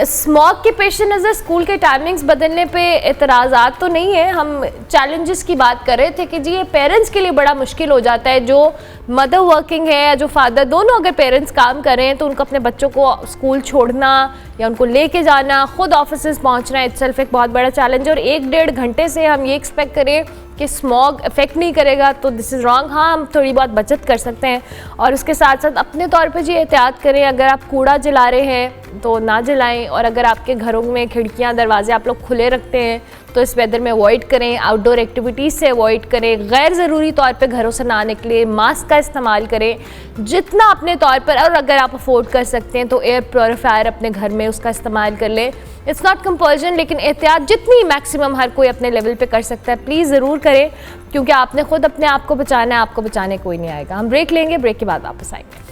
स्मॉग के पेश नज़र स्कूल के टाइमिंग्स बदलने पे एतराज़ात तो नहीं है, हम चैलेंजेस की बात कर रहे थे कि जी ये पेरेंट्स के लिए बड़ा मुश्किल हो जाता है, जो मदर वर्किंग है या जो फादर, दोनों अगर पेरेंट्स काम कर रहे हैं तो उनको अपने बच्चों को स्कूल छोड़ना या उनको लेके जाना, खुद ऑफिस पहुंचना इटसेल्फ एक बहुत बड़ा चैलेंज है। और 1-1.5 घंटे से हम ये एक्सपेक्ट करें कि स्मॉग इफेक्ट नहीं करेगा तो दिस इज़ रॉन्ग। हाँ, हम थोड़ी बहुत बचत कर सकते हैं और उसके साथ साथ अपने तौर पे जी एहतियात करें। अगर आप कूड़ा जला रहे हैं तो ना जलाएं, और अगर आपके घरों में खिड़कियां दरवाजे आप लोग खुले रखते हैं तो इस वेदर में अवॉइड करें, आउटडोर एक्टिविटीज़ से अवॉइड करें, गैर ज़रूरी तौर पे घरों से ना निकले, मास्क का इस्तेमाल करें जितना अपने तौर पर, और अगर आप अफोर्ड कर सकते हैं तो एयर प्योरीफायर अपने घर में उसका इस्तेमाल कर लें। इट्स नॉट कंपल्जन, लेकिन एहतियात जितनी मैक्सिमम हर कोई अपने लेवल पे कर सकता है प्लीज़ ज़रूर करें, क्योंकि आपने खुद अपने आप को बचाना है, आपको बचाने कोई नहीं आएगा। हम ब्रेक लेंगे, ब्रेक के बाद वापस आएंगे।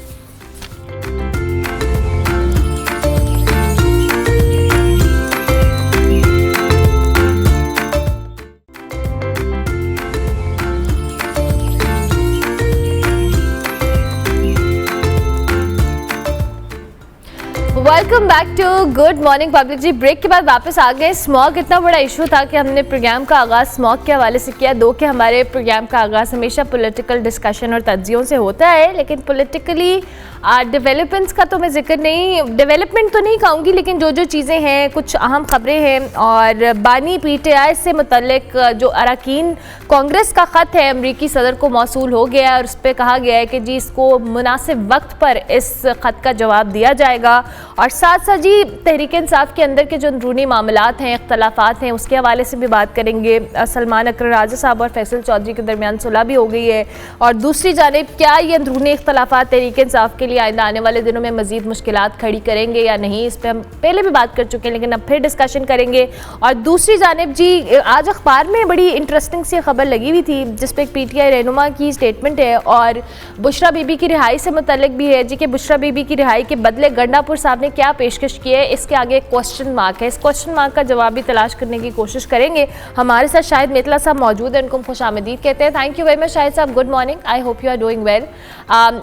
Welcome back to good morning public जी। ब्रेक के बाद वापस आ गए। स्मॉग इतना बड़ा इशू था कि हमने प्रोग्राम का आगाज़ स्मॉग के हवाले से किया। दो के हमारे प्रोग्राम का आगाज़ हमेशा पॉलिटिकल डिस्कशन और तज्जियों से होता है, लेकिन पॉलिटिकली डेवलपमेंट्स का तो मैं जिक्र नहीं, डेवलपमेंट तो नहीं कहूँगी, लेकिन जो जो चीज़ें हैं, कुछ अहम खबरें हैं। और बानी PTI से मुतल्लिक जो अरकान कांग्रेस का ख़त है अमरीकी सदर को मौसूल हो गया है और उस पर कहा गया है कि जी इसको मुनासिब वक्त पर इस ख़त का जवाब दिया जाएगा। और साथ साथ जी तहरीक इंसाफ के अंदर के जो अंदरूनी मामलात हैं, इख्तलाफात हैं, उसके हवाले से भी बात करेंगे। सलमान अकरम राजा साहब और फैसल चौधरी के दरमियान सुलह भी हो गई है। और दूसरी जानिब क्या ये अंदरूनी इख्तलाफात तहरीक इंसाफ के लिए आइंदा आने वाले दिनों में मज़ीद मुश्किलात खड़ी करेंगे या नहीं, इस पर हम पहले भी बात कर चुके हैं, लेकिन अब फिर डिस्कशन करेंगे। और दूसरी जानिब जी आज अखबार में बड़ी इंटरेस्टिंग सी खबर लगी हुई थी जिस पर PTI रहनुमा की स्टेटमेंट है और बुशरा बीबी की रिहाई से मुतल्लिक भी है जी कि बुशरा बीबी की रिहाई के बदले गंडापुर साहब ने क्या पेशकश की है, इसके आगे एक क्वेश्चन मार्क है। इस क्वेश्चन मार्क का जवाब भी तलाश करने की कोशिश करेंगे। हमारे साथ शाहिद मेतला साहब मौजूद हैं, उनको खुशामदीद कहते हैं। Thank you very much Shahid sahab, good morning, I hope you are doing well.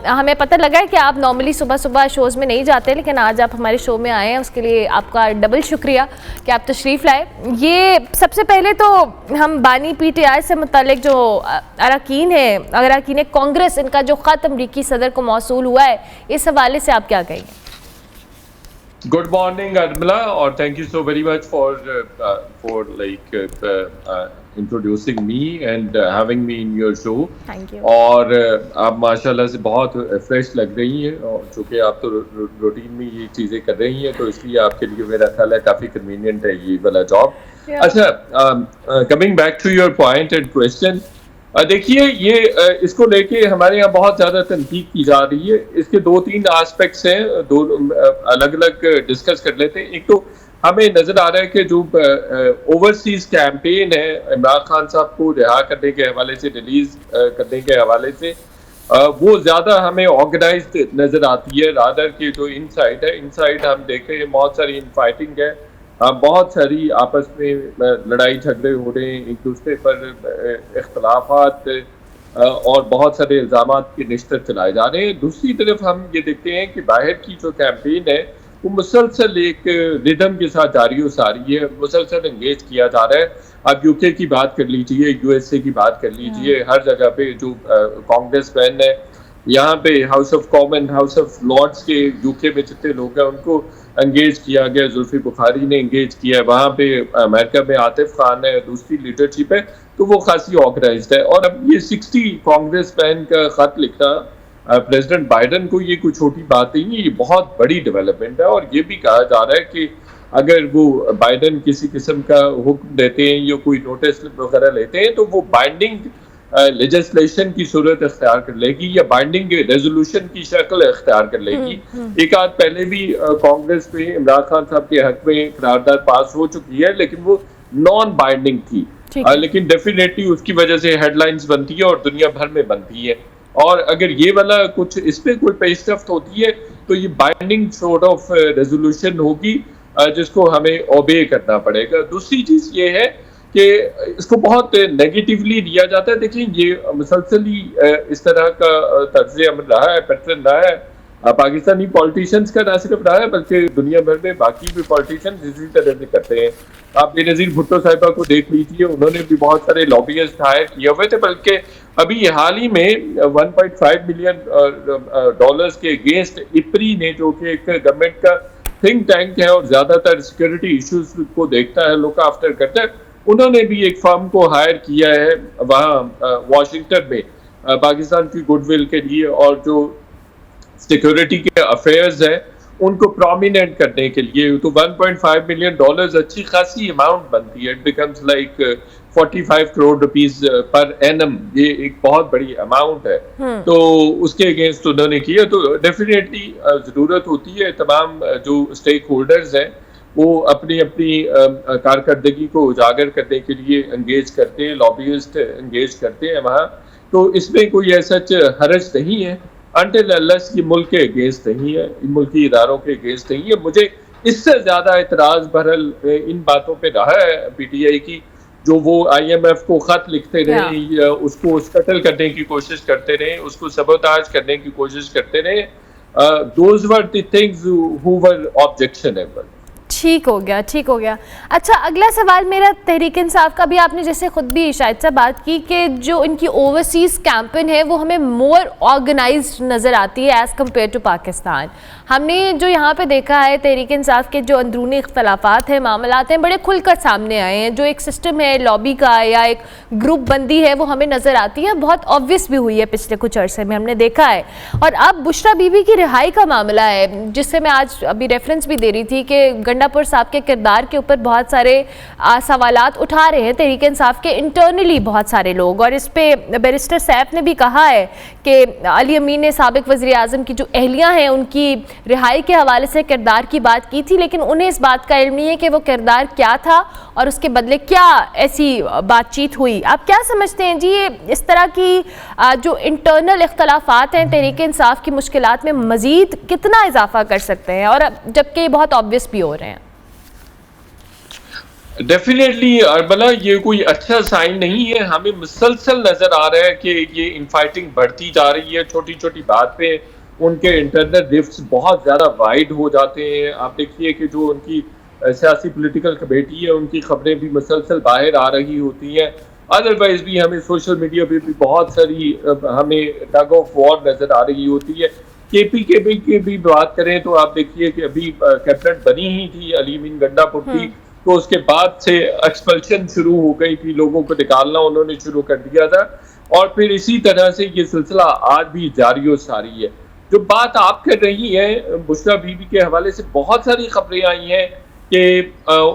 हमें पता लगा है कि आप नॉर्मली सुबह सुबह शोज़ में नहीं जाते, लेकिन आज आप हमारे शो में आए हैं, उसके लिए आपका डबल शुक्रिया कि आप तशरीफ़ लाए। ये सबसे पहले तो हम बानी PTI से मुतल्लिक जो अरकान है, अरकान कांग्रेस, इनका जो ख़त अमरीकी सदर को मौसूल हुआ है, इस हवाले से आप क्या कहेंगे? Good morning, Armila, और thank you so very much for introducing me and having me in your show. Thank you. और आप माशाल्लाह से बहुत फ्रेश लग रही हैं और चूँकि आप तो रूटीन में ये चीज़ें कर रही हैं तो इसलिए आपके लिए मेरा ख्याल है काफ़ी कन्वीनियंट है ये वाला जॉब। अच्छा, coming back to your point and question, देखिए ये इसको लेके हमारे यहाँ बहुत ज़्यादा तनकीद की जा रही है। इसके 2-3 एस्पेक्ट्स हैं, दो अलग अलग डिस्कस कर लेते हैं। एक तो हमें नज़र आ रहा है कि जो ओवरसीज कैंपेन है इमरान खान साहब को रिहा करने के हवाले से, रिलीज करने के हवाले से, वो ज़्यादा हमें ऑर्गेनाइज्ड नज़र आती है रादर कि जो इनसाइड है। इनसाइड हम देख रहे हैं बहुत सारी इनफाइटिंग है, बहुत सारी आपस में लड़ाई झगड़े हो रहे हैं, एक दूसरे पर इख्तलाफात और बहुत सारे इल्ज़ामात के निश्तर चलाए जा रहे हैं। दूसरी तरफ हम ये देखते हैं कि बाहर की जो कैंपेन है वो मुसलसल एक रिदम के साथ जारी और सारी है, मुसलसल एंगेज किया जा रहा है। आप UK की बात कर लीजिए, USA की बात कर लीजिए, हर जगह पे जो कांग्रेस मैन है, यहाँ पे house of common, house of lords के UK में जितने लोग हैं उनको एंगेज किया गया। जुल्फी बुखारी ने एंगेज किया है, वहाँ पे अमेरिका में आतिफ खान है, दूसरी लीडरशिप है, तो वो खासी ऑर्गेनाइज्ड है। और अब ये 60 कांग्रेस मैन का खत लिखना प्रेसिडेंट बाइडन को ये कोई छोटी बात नहीं है, ये बहुत बड़ी डेवलपमेंट है। और ये भी कहा जा रहा है कि अगर वो बाइडन किसी किस्म का हुक्म देते हैं या कोई नोटिस वगैरह लेते हैं तो वो बाइंडिंग लेजिस्लेशन की सूरत इख्तियार कर लेगी या बाइंडिंग रेजोल्यूशन की शक्ल इख्तियार कर लेगी। एक आध पहले भी कांग्रेस में इमरान खान साहब के हक में करारदाद पास हो चुकी है, लेकिन वो नॉन बाइंडिंग थी, लेकिन डेफिनेटली उसकी वजह से हेडलाइंस बनती है और दुनिया भर में बनती है। और अगर ये वाला कुछ इस पे कोई पेशरफ्त होती है तो ये बाइंडिंग सॉर्ट ऑफ रेजोल्यूशन होगी जिसको हमें ओबे करना पड़ेगा। दूसरी चीज़ ये है कि इसको बहुत नेगेटिवली लिया जाता है। देखिए ये मुसलसल ही इस तरह का तर्ज अमल रहा है, पैटर्न रहा है पाकिस्तानी पॉलिटिशियंस का, ना सिर्फ रहा है बल्कि दुनिया भर में बाकी भी पॉलिटिशियंस इसी तरह से करते हैं। आप बेनज़ीर भुट्टो साहिबा को देख लीजिए, उन्होंने भी बहुत सारे लॉबियस्ट हायर किए हुए थे, बल्कि अभी हाल ही में 1.5 मिलियन डॉलर्स के अगेंस्ट इपरी ने, जो कि एक गवर्नमेंट का थिंक टैंक है और ज़्यादातर सिक्योरिटी इशूज को देखता है, लुक आफ्टर करता है, उन्होंने भी एक फर्म को हायर किया है वहाँ वाशिंगटन में पाकिस्तान की गुडविल के लिए और जो सिक्योरिटी के अफेयर्स हैं उनको प्रोमिनेंट करने के लिए। तो 1.5 मिलियन डॉलर्स अच्छी खासी अमाउंट बनती है, it becomes like 45 crore rupees per annum, ये एक बहुत बड़ी अमाउंट है। तो उसके अगेंस्ट उन्होंने किया, तो डेफिनेटली ज़रूरत होती है तमाम जो स्टेक होल्डर्स हैं वो अपनी अपनी कारकर्दगी को उजागर करने के लिए एंगेज करते हैं, लॉबियस्ट एंगेज करते हैं वहाँ। तो इसमें कोई ऐसा हरज नहीं है अनटिल अनलेस ये मुल्क के अगेंस्ट नहीं है, मुल्की इदारों के अगेंस्ट नहीं है। मुझे इससे ज़्यादा एतराज़ बहरल इन बातों पे रहा है PTI की, जो वो IMF को ख़त लिखते रहे, उसको स्कटल करने की कोशिश करते रहे, उसको सबोताज करने की कोशिश करते रहे। those were the things who were objectionable. ठीक हो गया, ठीक हो गया। अच्छा, अगला सवाल मेरा तहरीक इंसाफ का भी, आपने जैसे खुद भी शायद से बात की कि जो इनकी ओवरसीज़ कैंपेन है वो हमें मोर ऑर्गेनाइज्ड नज़र आती है एज़ कम्पेयर टू पाकिस्तान। हमने जो यहाँ पे देखा है तहरीक इंसाफ के जो अंदरूनी इख्तलाफात हैं, मामलात हैं, बड़े खुलकर सामने आए हैं। जो एक सिस्टम है लॉबी का या एक ग्रुप बंदी है वो हमें नज़र आती है, बहुत ऑब्वियस भी हुई है पिछले कुछ अरसे में, हमने देखा है। और अब बुशरा बीबी की रिहाई का मामला है, जिससे मैं आज अभी रेफरेंस भी दे रही थी कि गंडापुर साहब के किरदार के ऊपर बहुत सारे सवालात उठा रहे हैं तहरीक इंसाफ के इंटरनली बहुत सारे लोग। और इस पे बैरिस्टर सैफ ने भी कहा है कि अली अमीन ने साबिक वज़ीर आज़म की जो अहलियाँ हैं उनकी रिहाई के हवाले से किरदार की बात की थी, लेकिन उन्हें इस बात का इल्म नहीं है कि वो किरदार क्या था और उसके बदले क्या ऐसी बातचीत हुई। आप क्या समझते हैं जी, ये इस तरह की जो इंटरनल इख्तलाफात हैं तहरीक इंसाफ की मुश्किलात में मज़ीद कितना इजाफा कर सकते हैं, और जबकि ये बहुत ऑब्वियस भी हो रहे हैं? डेफिनेटली अरबला, ये कोई अच्छा साइन नहीं है। हमें मुसलसल नजर आ रहा है कि ये इनफाइटिंग बढ़ती जा रही है। छोटी छोटी बात पे उनके इंटरनल रिफ्ट्स बहुत ज़्यादा वाइड हो जाते हैं। आप देखिए कि जो उनकी सियासी पॉलिटिकल कमेटी है उनकी खबरें भी मुसलसल बाहर आ रही होती हैं। अदरवाइज भी हमें सोशल मीडिया पे भी बहुत सारी हमें टग ऑफ वॉर नज़र आ रही होती है। KPKB की भी बात करें तो आप देखिए कि अभी कैबिनेट बनी ही थी अली अमीन गंडापुर की, तो उसके बाद से एक्सपल्शन शुरू हो गई थी, लोगों को निकालना उन्होंने शुरू कर दिया था। और फिर इसी तरह से ये सिलसिला आज भी जारी और सारी है। जो बात आप कर रही हैं बुशरा बीबी के हवाले से, बहुत सारी खबरें आई हैं कि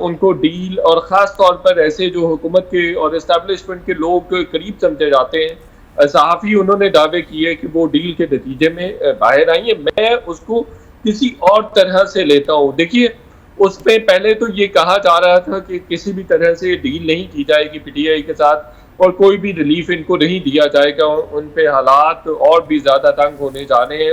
उनको डील, और ख़ास तौर पर ऐसे जो हुकूमत के और इस्टेब्लिशमेंट के लोग करीब समझे जाते हैं, सहाफ़ी, उन्होंने दावे किए कि वो डील के नतीजे में बाहर आई है। मैं उसको किसी और तरह से लेता हूँ। देखिए, उसमें पहले तो ये कहा जा रहा था कि किसी भी तरह से डील नहीं की जाएगी PTI के साथ और कोई भी रिलीफ इनको नहीं दिया जाएगा। उन पे हालात और भी ज़्यादा तंग होने जा रहे हैं,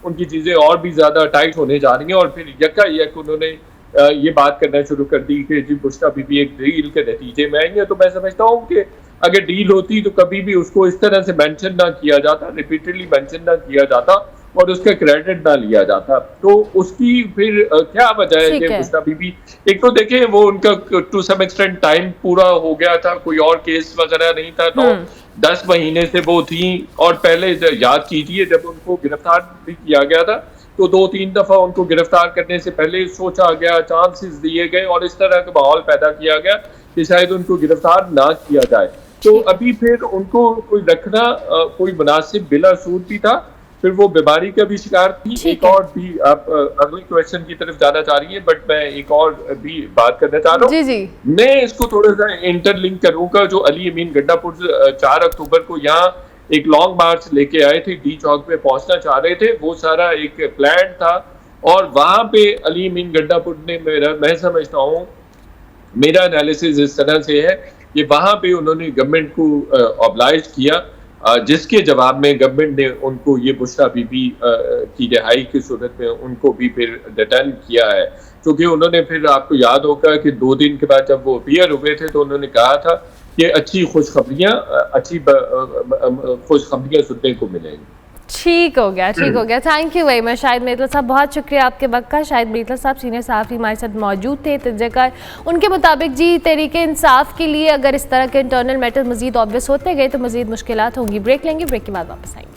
उनकी चीज़ें और भी ज़्यादा टाइट होने जा रही हैं। और फिर यकायक उन्होंने ये बात करना शुरू कर दी कि जी बुशरा बीबी एक डील के नतीजे में आएंगे। तो मैं समझता हूँ कि अगर डील होती तो कभी भी उसको इस तरह से मेंशन ना किया जाता, रिपीटेडली मेंशन ना किया जाता और उसका क्रेडिट ना लिया जाता। तो उसकी फिर क्या वजह है कि बुशरा बीबी, एक तो देखें वो उनका टू सम एक्सटेंट टाइम पूरा हो गया था, कोई और केस वगैरह नहीं था, 9-10 महीने से वो थी। और पहले याद कीजिए जब उनको गिरफ्तार भी किया गया था तो 2-3 दफा उनको गिरफ्तार करने से पहले सोचा गया, चांसेस दिए गए और इस तरह का माहौल पैदा किया गया कि शायद उनको गिरफ्तार ना किया जाए। तो अभी फिर उनको कोई रखना कोई मुनासिब बिला सूद भी था। फिर वो बीमारी का भी शिकार थी। एक और भी, आप अगले क्वेश्चन की तरफ जाना चाह रही है, बट मैं एक और भी बात करना चाह रहा हूँ। मैं इसको थोड़ा सा इंटरलिंक करूंगा। जो अली अमीन गंडापुर 4 अक्टूबर को यहाँ एक लॉन्ग मार्च लेके आए थे, डी चौक पे पहुंचना चाह रहे थे, वो सारा एक प्लान था। और वहां पे अली अमीन गंडापुर ने, मैं समझता हूँ, मेरा एनालिसिस इस तरह से है कि वहां पे उन्होंने गवर्नमेंट को ऑब्लाइज किया, जिसके जवाब में गवर्नमेंट ने उनको ये बुशरा बीबी की रिहाई की सूरत में उनको भी फिर रिटर्न किया है। क्योंकि उन्होंने फिर, आपको याद होगा कि 2 दिन के बाद जब वो अपीयर हुए थे तो उन्होंने कहा था कि अच्छी खुशखबरियाँ सुनने को मिलेंगी। ठीक हो गया, ठीक हो गया। Thank you very much Shahid Murtaza sahab, बहुत शुक्रिया आपके वक्त का। शाहिद मिर्तज़ा साहब सीनियर सहाफ़ी हमारे साथ मौजूद थे तजकार। उनके मुताबिक जी तहरीक इंसाफ के लिए अगर इस तरह के इंटरनल मैटर मज़ीद ऑब्वियस होते गए तो मज़ीद मुश्किलात होंगी। ब्रेक लेंगे, ब्रेक के बाद वापस आएंगे।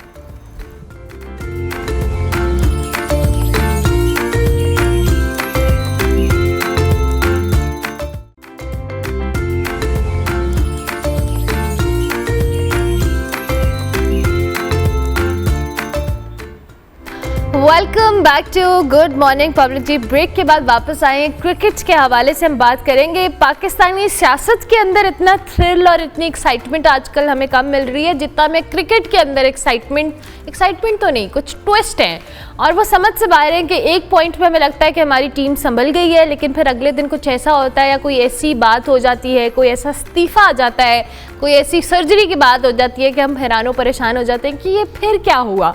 Welcome back to good morning public. जी ब्रेक के बाद वापस आए। क्रिकेट के हवाले से हम बात करेंगे। पाकिस्तानी सियासत के अंदर इतना थ्रिल और इतनी एक्साइटमेंट आजकल हमें कम मिल रही है जितना में क्रिकेट के अंदर एक्साइटमेंट तो नहीं, कुछ ट्विस्ट हैं और वो समझ से बाहर है कि एक पॉइंट पे हमें लगता है कि हमारी टीम संभल गई है, लेकिन फिर अगले दिन कुछ ऐसा होता है या कोई ऐसी बात हो जाती है, कोई ऐसा इस्तीफ़ा आ जाता है, कोई ऐसी सर्जरी की बात हो जाती है कि हम हैरान परेशान हो जाते हैं कि ये फिर क्या हुआ।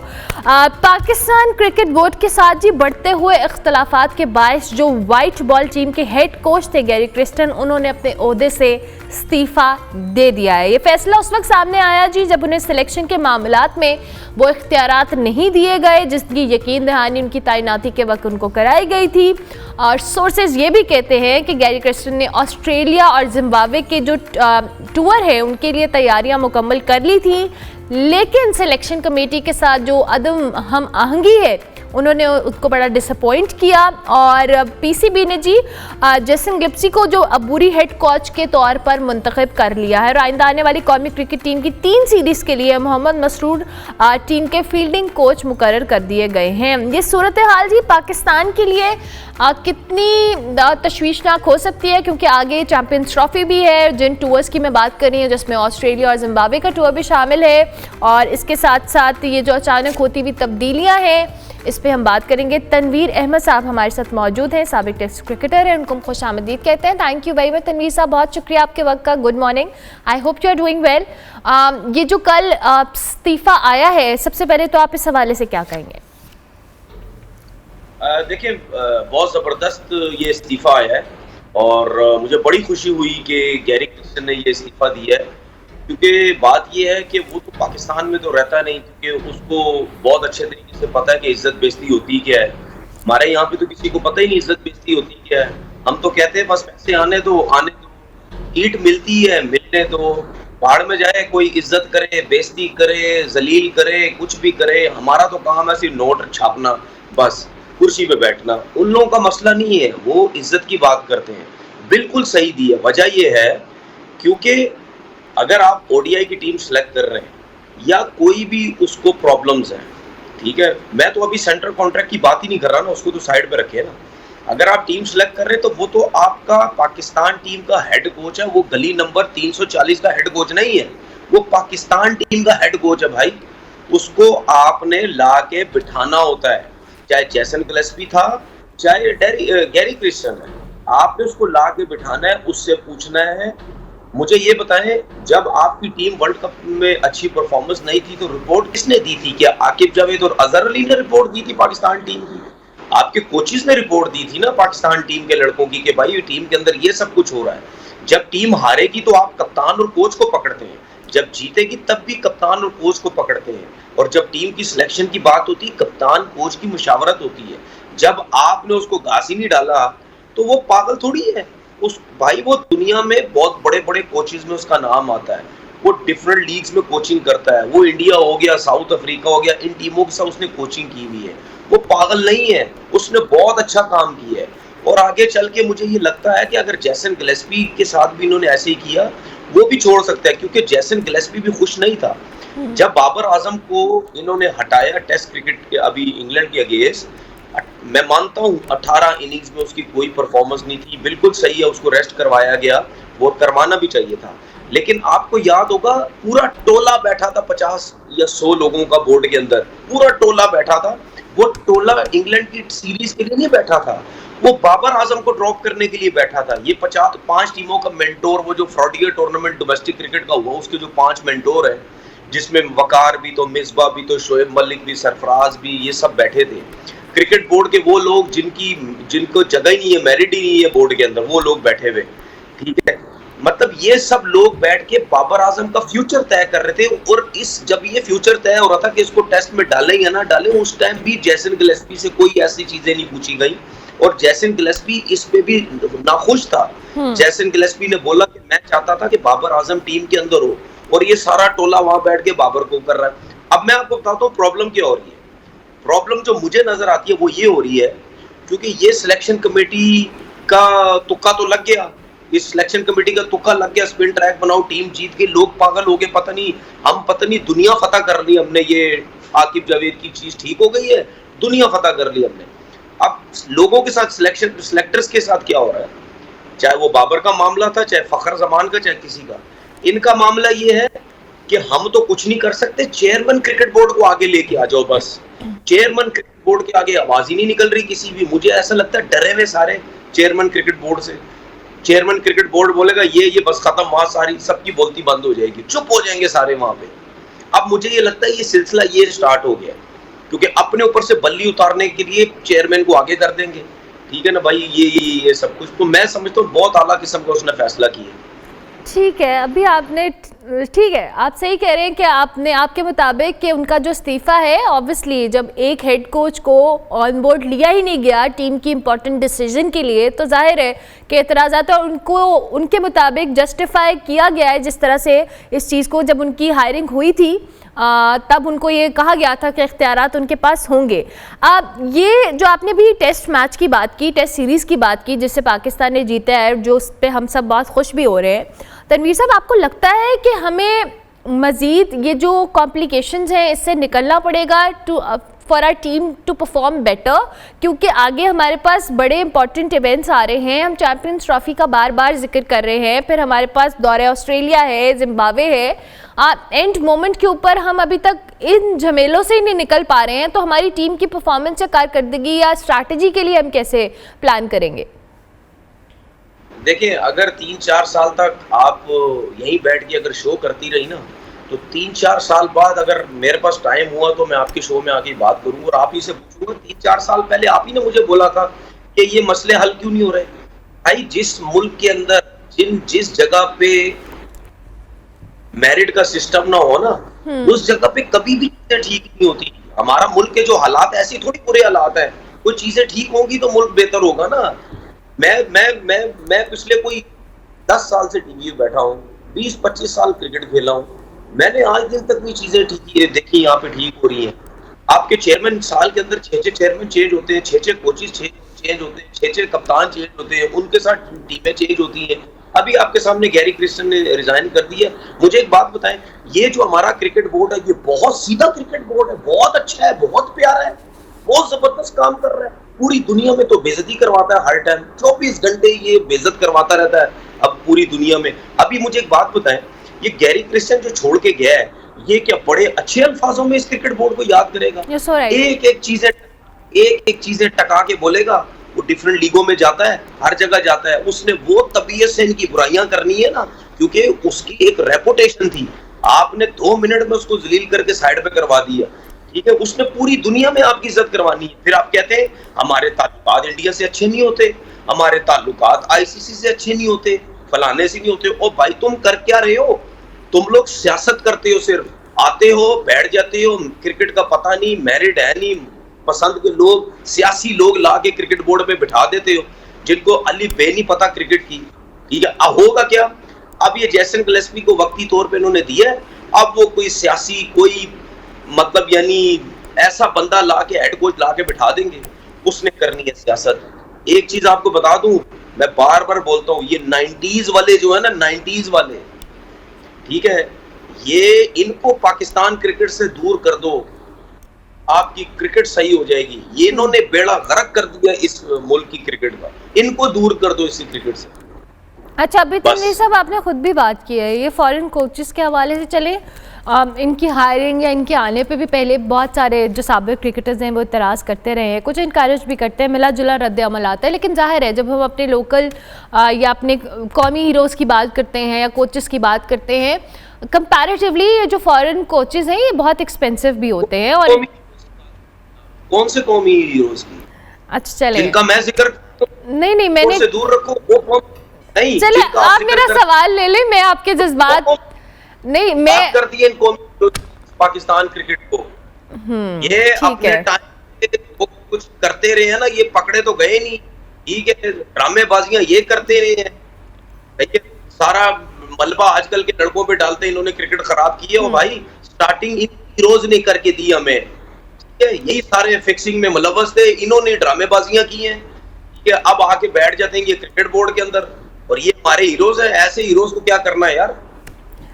पाकिस्तान क्रिकेट बोर्ड के साथ जी बढ़ते हुए इख्तलाफात के बायस जो वाइट बॉल टीम के हेड कोच थे गैरी क्रिस्टन, उन्होंने अपने ओहदे से इस्तीफा दे दिया है। ये फैसला उस वक्त सामने आया जी जब उन्हें सिलेक्शन के मामलात में वो इख्तियारात नहीं दिए गए जिसकी यकीन दहानी उनकी तैनाती के वक्त उनको कराई गई थी। और सोर्सेज ये भी कहते हैं कि गैरी क्रिस्टन ने ऑस्ट्रेलिया और जिम्बाब्वे के जो टूर है उनके लिए तैयारियां मुकम्मल कर ली थी, लेकिन सिलेक्शन कमेटी के साथ जो अदम हम आहंगी है उन्होंने उसको बड़ा डिसअपॉइंट किया और पीसीबी ने जी जेसन गिप्सी को जो अबूरी हेड कोच के तौर पर मुंतखब कर लिया है। आइंदा आने वाली कौमी क्रिकेट टीम की 3 सीरीज़ के लिए मोहम्मद मसरूर टीम के फील्डिंग कोच मुकर्रर कर दिए गए हैं। ये सूरत हाल जी पाकिस्तान के लिए कितनी तशवीशनाक हो सकती है, क्योंकि आगे चैंपियंस ट्रॉफी भी है, जिन टूर्स की मैं बात कर रही हूँ जिसमें ऑस्ट्रेलिया और जिम्बाब्वे का टूर भी शामिल है, और इसके साथ साथ ये जो अचानक होती हुई तब्दीलियाँ हैं इस पे हम बात करेंगे। तनवीर अहमद साहब हमारे साथ मौजूद हैं, साबिक टेस्ट क्रिकेटर हैं, उनको खुश आमदीद कहते हैं। Thank you very much Tanveer साहब, बहुत शुक्रिया आपके वक्त का। Good morning, I hope you are doing well. ये जो कल इस्तीफा आया है, सबसे पहले तो आप इस हवाले से क्या कहेंगे? देखिए, बहुत ज़बरदस्त ये इस्तीफा आया है और मुझे बड़ी खुशी हुई कि गैरी क्रिस्टन ने ये इस्तीफा दिया है, क्योंकि बात ये है कि वो तो पाकिस्तान में तो रहता नहीं, क्योंकि उसको बहुत अच्छे तरीके से पता है कि इज्जत बेइज्जती होती क्या है। हमारे यहाँ पे तो किसी को पता ही नहीं इज्जत बेइज्जती होती क्या है। हम तो कहते हैं बस पैसे आने दो, ईंट मिलती है, मिलने दो, भाड़ में जाए, कोई इज्जत करे, बेइज्जती करे, जलील करे, कुछ भी करे, हमारा तो काम है सिर्फ नोट छापना, बस कुर्सी पे बैठना। उन लोगों का मसला नहीं है, वो इज्जत की बात करते हैं। बिल्कुल सही दी है। वजह ये है क्योंकि अगर आप ओडीआई की टीम सेलेक्ट कर रहे हैं या कोई भी उसको प्रॉब्लम्स हैं, ठीक है, मैं तो अभी सेंट्रल कॉन्ट्रैक्ट की बात ही नहीं कर रहा ना, उसको तो साइड पे रखिए ना। अगर आप टीम सेलेक्ट कर रहे हैं तो वो तो आपका पाकिस्तान टीम का हेड कोच है, वो गली नंबर 340 का हेड कोच नहीं है, वो पाकिस्तान टीम का हेड कोच है भाई। उसको आपने ला के बिठाना होता है, चाहे जेसन गिलेस्पी था चाहे गैरी क्रिस्टन है, आपने उसको ला के बिठाना है, उससे पूछना है मुझे ये बताएं, जब आपकी टीम वर्ल्ड कप में अच्छी परफॉर्मेंस नहीं थी तो रिपोर्ट किसने दी थी? क्या आकिब जावेद और अजहर अली ने रिपोर्ट दी थी पाकिस्तान टीम की? आपके कोचेस ने रिपोर्ट दी थी ना पाकिस्तान टीम के लड़कों की कि भाई टीम के अंदर ये सब कुछ हो रहा है। जब टीम हारेगी तो आप कप्तान और कोच को पकड़ते हैं, जब जीतेगी तब भी कप्तान और कोच को पकड़ते हैं, और जब टीम की सिलेक्शन की बात होती है कप्तान कोच की मुशावरत होती है। जब आपने उसको घास ही नहीं डाला तो वो पागल थोड़ी है उस भाई। वो दुनिया में बहुत बड़े बड़े कोचेस में उसका नाम आता है, वो डिफरेंट लीग्स में कोचिंग करता है, वो इंडिया हो गया, साउथ अफ्रीका हो गया, इन टीमों के साथ उसने कोचिंग की हुई है। वो पागल नहीं है, उसने बहुत अच्छा काम किया है। और आगे चल के मुझे ये लगता है कि अगर जेसन गिलेस्पी के साथ भी इन्होंने ऐसे ही किया, वो भी छोड़ सकता है, क्योंकि जेसन गिलेस्पी भी खुश नहीं था जब बाबर आजम को इन्होंने हटाया टेस्ट क्रिकेट के अभी इंग्लैंड के अगेंस्ट। मैं मानता हूँ 18 इनिंग्स में उसकी कोई परफॉर्मेंस नहीं थी, बिल्कुल सही है, उसको रेस्ट करवाया गया, वो करवाना भी चाहिए था। लेकिन आपको याद होगा पूरा टोला बैठा था, 50 या 100 लोगों का बोर्ड के अंदर पूरा टोला बैठा था। वो टोला इंग्लैंड की सीरीज के लिए नहीं बैठा था, वो बाबर आजम को ड्रॉप करने के लिए बैठा था। ये 5 टीमों का मेंटोर, वो जो फ्रॉडियर टूर्नामेंट डोमेस्टिक क्रिकेट का हुआ, उसके जो 5 मेंटोर है, जिसमें वकार भी तो, मिसबा भी तो, शोएब मलिक भी, सरफराज भी, ये सब बैठे थे। क्रिकेट बोर्ड के वो लोग जिनको जगह ही नहीं है, मेरिट ही नहीं है बोर्ड के अंदर, वो लोग बैठे हुए, ठीक है। मतलब ये सब लोग बैठ के बाबर आजम का फ्यूचर तय कर रहे थे। और जब ये फ्यूचर तय हो रहा था कि इसको टेस्ट में डालें या ना डालें, उस टाइम भी जेसन गिलेस्पी से कोई ऐसी चीजें नहीं पूछी गई, और जेसन गिलेस्पी इस पे भी नाखुश था। जेसन गिलेस्पी ने बोला कि मैं चाहता था कि बाबर आजम टीम के अंदर हो, और ये सारा टोला वहां बैठ के बाबर को कर रहा है। अब मैं आपको बताता हूँ प्रॉब्लम क्या हो रही है। प्रॉब्लम जो मुझे नजर आती है वो ये हो रही है, क्योंकि ये सिलेक्शन कमेटी का तुक्का तो लग गया, इस सिलेक्शन कमेटी का तुक्का लग गया, स्पिन ट्रैक बनाओ, टीम जीत गई, लोग पागल हो गए, पता नहीं दुनिया फतह कर ली हमने, ये आकिब जावेद की चीज ठीक हो गई है, दुनिया फतह कर ली हमने। अब लोगों के साथ सिलेक्टर्स के साथ क्या हो रहा है, चाहे वो बाबर का मामला था, चाहे फखर जमान का, चाहे किसी का, इनका मामला ये है कि हम तो कुछ नहीं कर सकते, चेयरमैन क्रिकेट बोर्ड को आगे लेके आ जाओ बस। चेयरमैन क्रिकेट बोर्ड के आगे आवाज ही नहीं निकल रही किसी भी। मुझे ऐसा लगता है डरे हुए सारे चेयरमैन क्रिकेट बोर्ड से। चेयरमैन क्रिकेट बोर्ड बोलेगा ये बस खत्म, वहां सारी सबकी बोलती बंद हो जाएगी, चुप हो जाएंगे सारे वहां पे। अब मुझे ये लगता है ये सिलसिला ये स्टार्ट हो गया, क्योंकि अपने ऊपर से बल्ली उतारने के लिए चेयरमैन को आगे कर देंगे, ठीक है ना भाई, ये सब कुछ। तो मैं समझता हूँ बहुत आला किस्म का उसने फैसला किया। ठीक है, अभी आपने, ठीक है, आप सही कह रहे हैं कि आपने, आपके मुताबिक कि उनका जो इस्तीफ़ा है, ऑब्वियसली जब एक हेड कोच को ऑन बोर्ड लिया ही नहीं गया टीम की इंपॉर्टेंट डिसीजन के लिए, तो जाहिर है कि एतराज़ात उनको उनके मुताबिक जस्टिफाई किया गया है। जिस तरह से इस चीज़ को जब उनकी हायरिंग हुई थी तब उनको ये कहा गया था कि इख्तियारात उनके पास होंगे। अब ये जो आपने भी टेस्ट मैच की बात की, टेस्ट सीरीज़ की बात की जिससे पाकिस्तान ने जीता है, जो उस पर हम सब बहुत खुश भी हो रहे हैं, तनवीर साहब आपको लगता है कि हमें मज़ीद ये जो कॉम्प्लिकेशंस हैं इससे निकलना पड़ेगा for our team to perform better, क्योंकि आगे हमारे पास बड़े इंपॉर्टेंट इवेंट्स आ रहे हैं। हम चैम्पियंस ट्रॉफी का बार बार जिक्र कर रहे हैं, फिर हमारे पास दौरे ऑस्ट्रेलिया है, जिम्बाब्वे है। एंड मोमेंट के ऊपर हम अभी तक इन झमेलों से ही नहीं निकल पा रहे हैं, तो हमारी टीम की परफॉर्मेंस या कारकर्दगी या स्ट्रैटेजी के लिए हम कैसे प्लान करेंगे? देखिए, अगर 3-4 साल तक आप यहीं बैठ के अगर शो करती रही ना, तो 3-4 साल बाद अगर मेरे पास टाइम हुआ तो मैं आपके शो में आके बात करूंगा और आप ही से पूछूंगा 3-4 साल पहले आप ही ने मुझे बोला था कि ये मसले हल क्यों नहीं हो रहे। भाई, जिस मुल्क के अंदर जिस जगह पे मेरिट का सिस्टम ना हो ना, उस जगह पे कभी भी चीजें ठीक नहीं होती। हमारा मुल्क के जो हालात ऐसे थोड़ी बुरे हालात है, कोई चीजें ठीक होंगी तो मुल्क बेहतर होगा ना। मैं पिछले कोई 10 साल से टीवी पे बैठा हूँ, 20-25 साल क्रिकेट खेला हूँ, मैंने आज दिन तक भी चीजें ठीक देखी यहाँ पे ठीक हो रही हैं। आपके चेयरमैन साल के अंदर 6 चेयरमैन चेंज होते हैं, 6 कोचेस चेंज होते हैं, 6 कप्तान चेंज होते हैं, उनके साथ टीमें चेंज होती हैं। अभी आपके सामने गैरी क्रिस्टन ने रिजाइन कर दिया। मुझे एक बात बताएं, ये जो हमारा क्रिकेट बोर्ड है ये बहुत सीधा क्रिकेट बोर्ड है, बहुत अच्छा है, बहुत प्यारा है, बहुत जबरदस्त काम कर रहा है। पूरी दुनिया में तो बेइज्जती करवाता है हर टाइम, 24 घंटे ये बेइज्जत करवाता रहता है अब पूरी दुनिया में। अभी मुझे एक बात बताएं, ये गैरी क्रिस्टन जो छोड़ के गया है, ये क्या बड़े अच्छे अल्फाजों में इस क्रिकेट बोर्ड को याद करेगा? एक एक चीजें टका के बोलेगा। वो डिफरेंट लीगों में जाता है, हर जगह जाता है। उसने वो तबीयत से इनकी बुराइयां करनी है ना, क्योंकि उसकी एक रेपुटेशन थी। आपने 2 मिनट में उसको जलील करके साइड पे करवा दिया, ठीक है। उसने पूरी दुनिया में आपकी इज्जत करवानी है। फिर आप कहते हैं हमारे ताल्लुकात इंडिया से अच्छे नहीं होते, हमारे ताल्लुकात आईसीसी से अच्छे नहीं होते, फलाने से नहीं होते। ओ भाई, तुम कर क्या रहे हो? तुम लोग सियासत करते हो, सिर्फ आते हो, बैठ जाते हो, क्रिकेट का पता नहीं, मैरिट है नहीं, पसंद के लोग, सियासी लोग ला के क्रिकेट बोर्ड पे बिठा देते हो, जिनको अली बे नहीं पता क्रिकेट की, ठीक है। अब होगा क्या? अब ये जैसन गिलेस्पी को वक्ती तौर पे इन्होंने दिया है, अब वो कोई सियासी, कोई मतलब यानी ऐसा बंदा ला के, हेड कोच ला के बिठा देंगे, उसने करनी है सियासत। एक चीज आपको बता दूं, मैं बार बार बोलता हूँ, ये 90s वाले जो है ना, 90s वाले, ठीक है, ये इनको पाकिस्तान क्रिकेट से दूर कर दो, आपकी क्रिकेट सही हो जाएगी। ये इन्होंने बेड़ा गर्क कर दिया इस मुल्क की क्रिकेट का, इनको दूर कर दो इसी क्रिकेट से। अच्छा, अभी तनवीर साहब आपने खुद भी बात की है, ये फॉरेन कोचेस के हवाले से चले, इनकी हायरिंग या इनके आने पे भी पहले बहुत सारे जो साबिक क्रिकेटर्स हैं वो इतराज़ करते रहे हैं, कुछ इनकरेज भी करते हैं, मिला जुला रद्द अमल आता है। लेकिन जाहिर है जब हम अपने लोकल या अपने कौमी हीरोज़ की बात करते हैं या कोचेस की बात करते हैं, कंपैरेटिवली ये जो फॉरेन कोचेस हैं ये बहुत एक्सपेंसिव भी होते हैं। और कौन से कौमी हीरोज़ की? अच्छा चले, जिनका मैं जिक्र नहीं मैंने से दूर रखो, वो नहीं, चले आप मेरा सवाल ले लें, मैं आपके जज्बात नहीं, मैं कर दिए इनको पाकिस्तान क्रिकेट को, ये अपने टाइम कुछ करते रहे हैं ना, ये पकड़े तो गए नहीं, ठीक है, ड्रामेबाजियां ये करते रहे हैं, सारा मलबा आजकल के लड़कों पे डालते, इन्होंने क्रिकेट खराब की है। और भाई स्टार्टिंग इन हीरोज ने करके दी हमें, ठीक है, यही सारे फिक्सिंग में मुलव्वस थे, इन्होंने ड्रामेबाजियां की हैं, ठीक है। अब आके बैठ जाते हैं ये क्रिकेट बोर्ड के अंदर, और ये हमारे हीरोज हैं, ऐसे हीरोज को क्या करना है यार?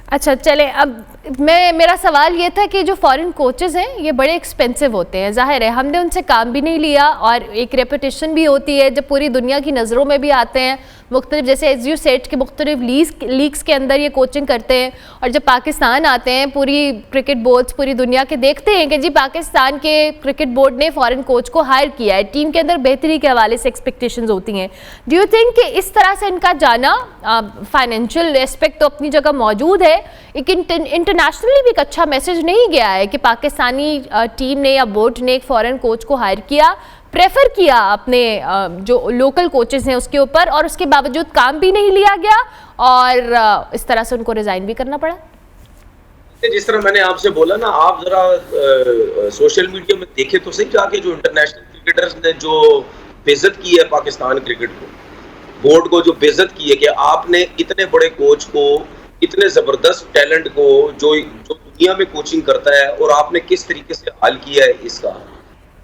अच्छा चले, अब मेरा सवाल ये था कि जो फॉरेन कोचेस हैं ये बड़े एक्सपेंसिव होते हैं, जाहिर है हमने उनसे काम भी नहीं लिया और एक रेपुटेशन भी होती है, जब पूरी दुनिया की नज़रों में भी आते हैं मुख्तलिफ, जैसे एज यू सेट के मुख्तलिफ लीग्स के अंदर ये कोचिंग करते हैं, और जब पाकिस्तान आते हैं पूरी क्रिकेट बोर्ड्स पूरी दुनिया के देखते हैं कि जी पाकिस्तान के क्रिकेट बोर्ड ने फॉरेन कोच को हायर किया है, टीम के अंदर बेहतरी के हवाले से एक्सपेक्टेशंस होती हैं। डू यू थिंक कि इस तरह से इनका जाना, फाइनेंशियल एस्पेक्ट तो अपनी जगह मौजूद है, लेकिन इंटरनेशनली भी एक अच्छा मैसेज नहीं गया है कि पाकिस्तानी टीम ने या बोर्ड ने एक फॉरेन कोच को हायर किया, प्रेफर किया अपने जो लोकल कोचेस हैं उसके ऊपर, और उसके बावजूद काम भी नहीं लिया गया और इस तरह से उनको रिजाइन भी करना पड़ा? जिस तरह मैंने आपसे बोला ना, आप जरा सोशल मीडिया में देखे तो सही जाके, जो इंटरनेशनल क्रिकेटर्स ने जो बेइज्जत की है पाकिस्तान क्रिकेट को, बोर्ड को जो बेइज्जत की है कि आपने इतने बड़े कोच को, इतने जबरदस्त टैलेंट को जो दुनिया में कोचिंग करता है, और आपने किस तरीके से हाल किया है इसका,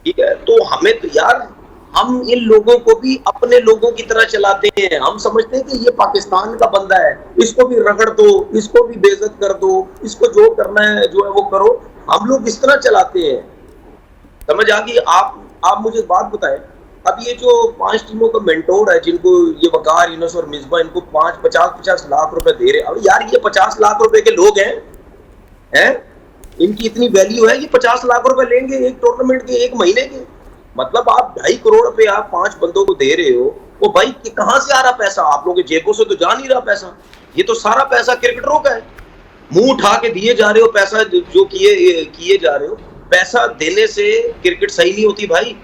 ठीक है। तो हमें तो यार, हम इन लोगों को भी अपने लोगों की तरह चलाते हैं। हम समझते हैं कि ये पाकिस्तान का बंदा है, इसको भी रगड़ दो, इसको भी बेइज्जत कर दो, इसको जो करना है जो है वो करो। हम लोग इस तरह चलाते हैं, समझ आ गई? आप मुझे बात बताएं, अब ये जो 5 टीमों का मेंटोर है, जिनको ये वकार, यूनुस और मिसबा, इनको 50 लाख रुपए दे रहे, अब यार ये 50 लाख रुपए के लोग हैं? इनकी इतनी वैल्यू है, ये 50 लाख रुपए लेंगे एक टूर्नामेंट के, एक महीने के? मतलब आप 2.5 करोड़ रुपए आप 5 बंदों को दे रहे हो, वो भाई कहां से आ रहा पैसा? आप लोगों की जेबों से तो जा नहीं रहा पैसा, ये तो सारा पैसा क्रिकेटरों का है। मुंह उठा के दिए जा रहे हो पैसा, जो किए जा रहे हो। पैसा देने से क्रिकेट सही नहीं होती भाई,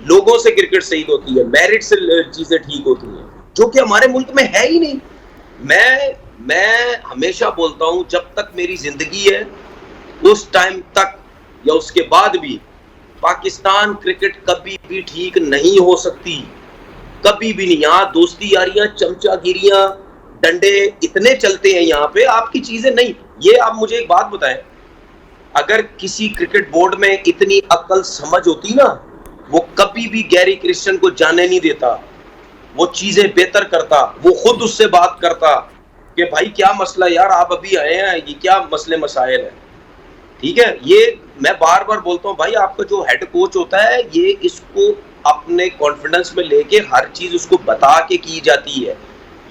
लोगों से क्रिकेट सही होती है, मेरिट से चीजें ठीक होती हैं, जो कि हमारे मुल्क में है ही नहीं। मैं हमेशा बोलता हूं, जब तक मेरी जिंदगी है उस टाइम तक या उसके बाद भी पाकिस्तान क्रिकेट कभी भी ठीक नहीं हो सकती, कभी भी नहीं। यहाँ दोस्ती यारियां, चमचागिरियां, डंडे इतने चलते हैं यहाँ पे, आपकी चीजें नहीं। ये आप मुझे एक बात बताएं, अगर किसी क्रिकेट बोर्ड में इतनी अक्ल समझ होती ना, वो कभी भी गैरी क्रिश्चियन को जाने नहीं देता, वो चीजें बेहतर करता, वो खुद उससे बात करता कि भाई क्या मसला यार, आप अभी आए हैं, ये क्या मसले मसाइल है, ठीक है। ये मैं बार बार बोलता हूँ भाई, आपका जो हेड कोच होता है, ये इसको अपने कॉन्फिडेंस में लेके हर चीज उसको बता के की जाती है।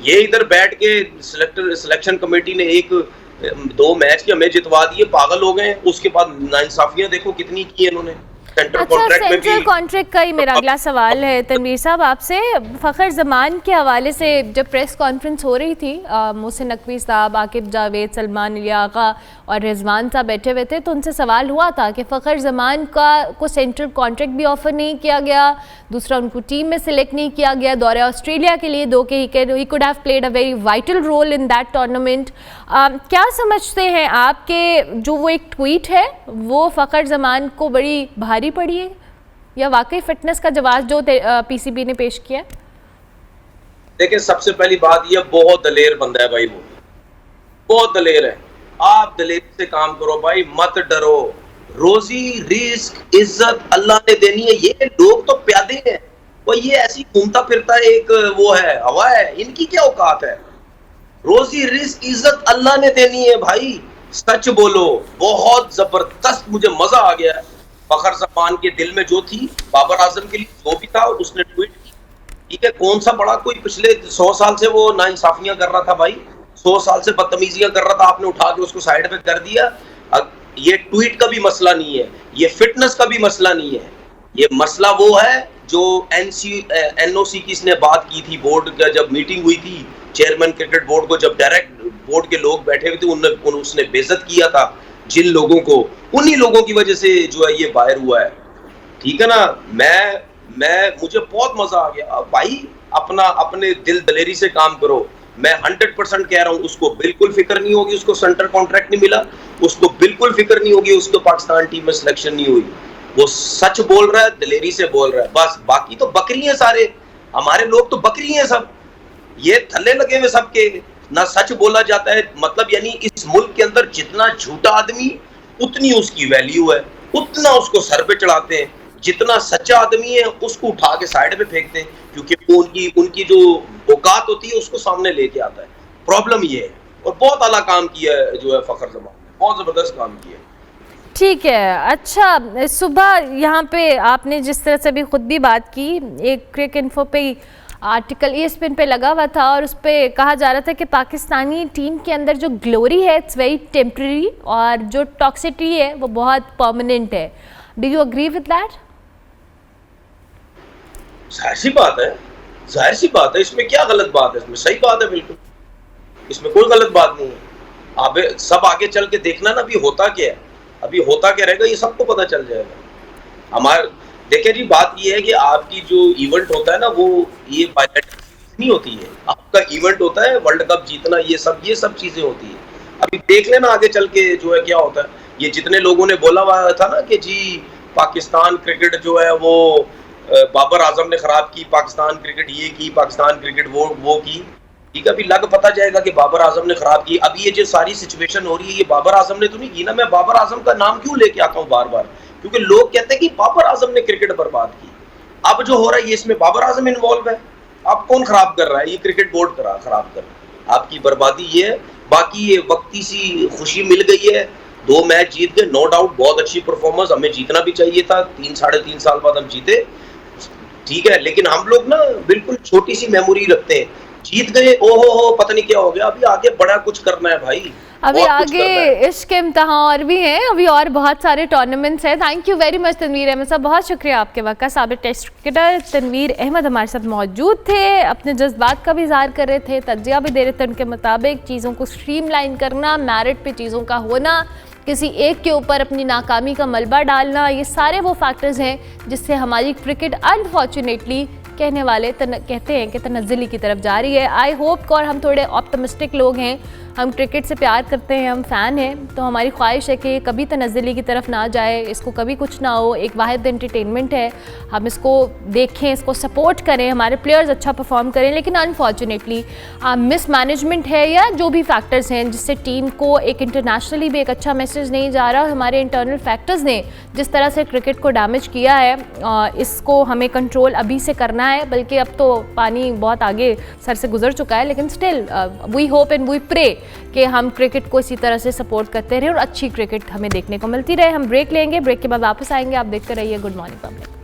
ये इधर बैठ के सिलेक्शन कमेटी ने 1-2 मैच के हमें जितवा दिए, पागल हो गए। उसके बाद नाइंसाफियां देखो कितनी की है इन्होंने। अच्छा, सेंट्रल कॉन्ट्रैक्ट का ही मेरा अगला सवाल है तनवीर साहब आपसे। फ़खर ज़मान के हवाले से जब प्रेस कॉन्फ्रेंस हो रही थी, मोहसिन नकवी साहब, आकिब जावेद, सलमान अली आगा और रिजवान साहब बैठे हुए थे, तो उनसे सवाल हुआ था कि फ़खर ज़मान को सेंट्रल कॉन्ट्रैक्ट भी ऑफ़र नहीं किया गया, दूसरा उनको टीम में सिलेक्ट नहीं किया गया दौरे ऑस्ट्रेलिया के लिए, दो के ही could have played a very vital role in that tournament. क्या समझते हैं आपके जो वो एक ट्वीट है वो फ़खर ज़मान को बड़ी भारी पड़ी है, या वाकई फिटनेस का जवाब जो पीसीबी ने पेश किया? देखिए, सबसे पहली बात, ये बहुत दलेर बंदा है भाई, वो बहुत दलेर है। आप दलेरी से काम करो भाई, मत डरो। रोजी, रिस्क, इज्जत अल्लाह ने देनी है। ये लोग तो प्यादे हैं, वो ये ऐसी घूमता फिरता एक वो है, हवा है, इनकी क्या औकात है? रोजी, रिस्क, इज्जत अल्लाह ने देनी है भाई, सच बोलो। बहुत जबरदस्त मुझे मजा आ गया। फ़खर ज़मान के दिल में जो थी, बाबर आजम के लिए जो भी था, उसने ट्वीट की, ठीक है। कौन सा बड़ा कोई पिछले 100 साल से वो नाइंसाफियां कर रहा था भाई, 100 साल से बदतमीजियां कर रहा था, आपने उठा के उसको साइड पे कर दिया। ये ट्वीट का भी मसला नहीं है, ये फिटनेस का भी मसला नहीं है, ये मसला वो है जो NOC की इसने बात की थी, बोर्ड का जब मीटिंग हुई थी, चेयरमैन क्रिकेट बोर्ड को जब डायरेक्ट बोर्ड के लोग बैठे हुए थे, उसने बेइज्जत किया था जिन लोगों को, उन्हीं लोगों की वजह से जो है ये बाहर हुआ है, ठीक है ना। मुझे बहुत मजा आ गया भाई। अपने दिल दलेरी से काम करो। मैं 100% कह रहा हूँ, उसको बिल्कुल फिक्र नहीं होगी, उसको सेंट्रल कॉन्ट्रैक्ट नहीं मिला, उसको बिल्कुल फिक्र नहीं होगी, उसको पाकिस्तान टीम में सिलेक्शन नहीं हुई। वो सच बोल रहा है, दलेरी से बोल रहा है बस। बाकी तो बकरी हैं सारे, हमारे लोग तो बकरी हैं सब, ये थल्ले लगे हुए सबके। ना सच बोला जाता है, मतलब यानी इस मुल्क के अंदर जितना झूठा आदमी उतनी उसकी वैल्यू है, उतना उसको सर पे चढ़ाते हैं। जितना सच्चा आदमी है उसको उठा के साइड पे फेंकते हैं, क्योंकि उनकी जो औकात होती है उसको सामने लेके आता है। प्रॉब्लम ये है। और बहुत आला काम किया है जो है फ़खर ज़मान ने, बहुत ज़बरदस्त काम किया है। ठीक है। अच्छा, सुबह यहाँ पे आपने जिस तरह से भी खुद भी बात की, एक क्रिक इन्फो पे आर्टिकल ESPN पे लगा हुआ था और उस पर कहा जा रहा था कि पाकिस्तानी टीम के अंदर जो ग्लोरी है इट्स वेरी टेम्पररी और जो टॉक्सिसिटी है वो बहुत परमानेंट है। Do you agree with that? जाहिर सी बात है, इसमें क्या गलत बात है? इसमें सही बात है, बिल्कुल इसमें कोई गलत बात नहीं है। अब सब आगे चल के देखना ना, अभी होता क्या है, अभी होता क्या रहेगा ये सबको पता चल जाएगा। हमारे देखिए जी, बात ये है कि आपकी जो इवेंट होता है ना, वो ये बायलैटरल सीरीज नहीं होती है। आपका इवेंट होता है वर्ल्ड कप जीतना, ये सब चीजें होती है। अभी देख लेना आगे चल के जो है क्या होता है। ये जितने लोगों ने बोला हुआ था ना कि जी पाकिस्तान क्रिकेट जो है वो बाबर आजम ने खराब की, पाकिस्तान क्रिकेट ये की, पाकिस्तान क्रिकेट वो की, ठीक है, अभी लग पता जाएगा कि बाबर आजम ने खराब की। अभी ये जो सारी सिचुएशन हो रही है ये बाबर आजम ने तो नहीं की ना। मैं बाबर आजम का नाम क्यों लेके आता हूँ बार बार, क्योंकि लोग कहते हैं कि बाबर आजम ने क्रिकेट बर्बाद की। अब जो हो रहा है ये इसमें बाबर आजम इन्वॉल्व है। अब कौन खराब कर रहा है? ये क्रिकेट बोर्ड खराब कर रहा है। आपकी बर्बादी ये है। बाकी ये वक्ती सी खुशी मिल गई है, 2 मैच जीत गए, नो डाउट बहुत अच्छी परफॉर्मेंस, हमें जीतना भी चाहिए था। 3-3.5 साल बाद हम जीते, ठीक है, लेकिन हम लोग ना बिल्कुल छोटी सी मेमोरी रखते हैं। जीत गए, ओहो हो पता नहीं क्या हो गया। अभी आगे बड़ा कुछ करना है भाई, अभी आगे इश्क इम्तिहान और भी हैं, अभी और बहुत सारे टूर्नामेंट्स हैं। Thank you very much Tanveer Ahmed साहब, बहुत शुक्रिया आपके वक्त का। साबिक टेस्ट क्रिकेटर तनवीर अहमद हमारे साथ मौजूद थे, अपने जज्बात का भी इज़हार कर रहे थे, तज्जिया भी दे रहे थे। उनके मुताबिक चीज़ों को स्ट्रीमलाइन करना, मेरिट पे चीज़ों का होना, किसी एक के ऊपर अपनी नाकामी का मलबा डालना, ये सारे वो फैक्टर्स हैं जिससे हमारी क्रिकेट अनफॉर्चुनेटली कहने वाले कहते हैं कि तनज़्ज़ुली की तरफ जा रही है। आई होप और हम थोड़े ऑप्टिमिस्टिक लोग हैं, हम क्रिकेट से प्यार करते हैं, हम फ़ैन हैं, तो हमारी ख्वाहिश है कि कभी तनज़्ज़ुली की तरफ ना जाए, इसको कभी कुछ ना हो। एक वाहिद एंटरटेनमेंट है, हम इसको देखें, इसको सपोर्ट करें, हमारे प्लेयर्स अच्छा परफॉर्म करें। लेकिन अनफॉर्चुनेटली मिस मैनेजमेंट है या जो भी फैक्टर्स हैं जिससे टीम को एक इंटरनेशनली भी एक अच्छा मैसेज नहीं जा रहा। हमारे इंटरनल फैक्टर्स ने जिस तरह से क्रिकेट को डैमेज किया है, इसको हमें कंट्रोल अभी से करना है। बल्कि अब तो पानी बहुत आगे सर से गुजर चुका है, लेकिन still we hope and we pray कि हम क्रिकेट को इसी तरह से सपोर्ट करते रहें और अच्छी क्रिकेट हमें देखने को मिलती रहे। हम ब्रेक लेंगे, ब्रेक के बाद वापस आएंगे। आप देखते रहिए गुड मॉर्निंग पब्लिक।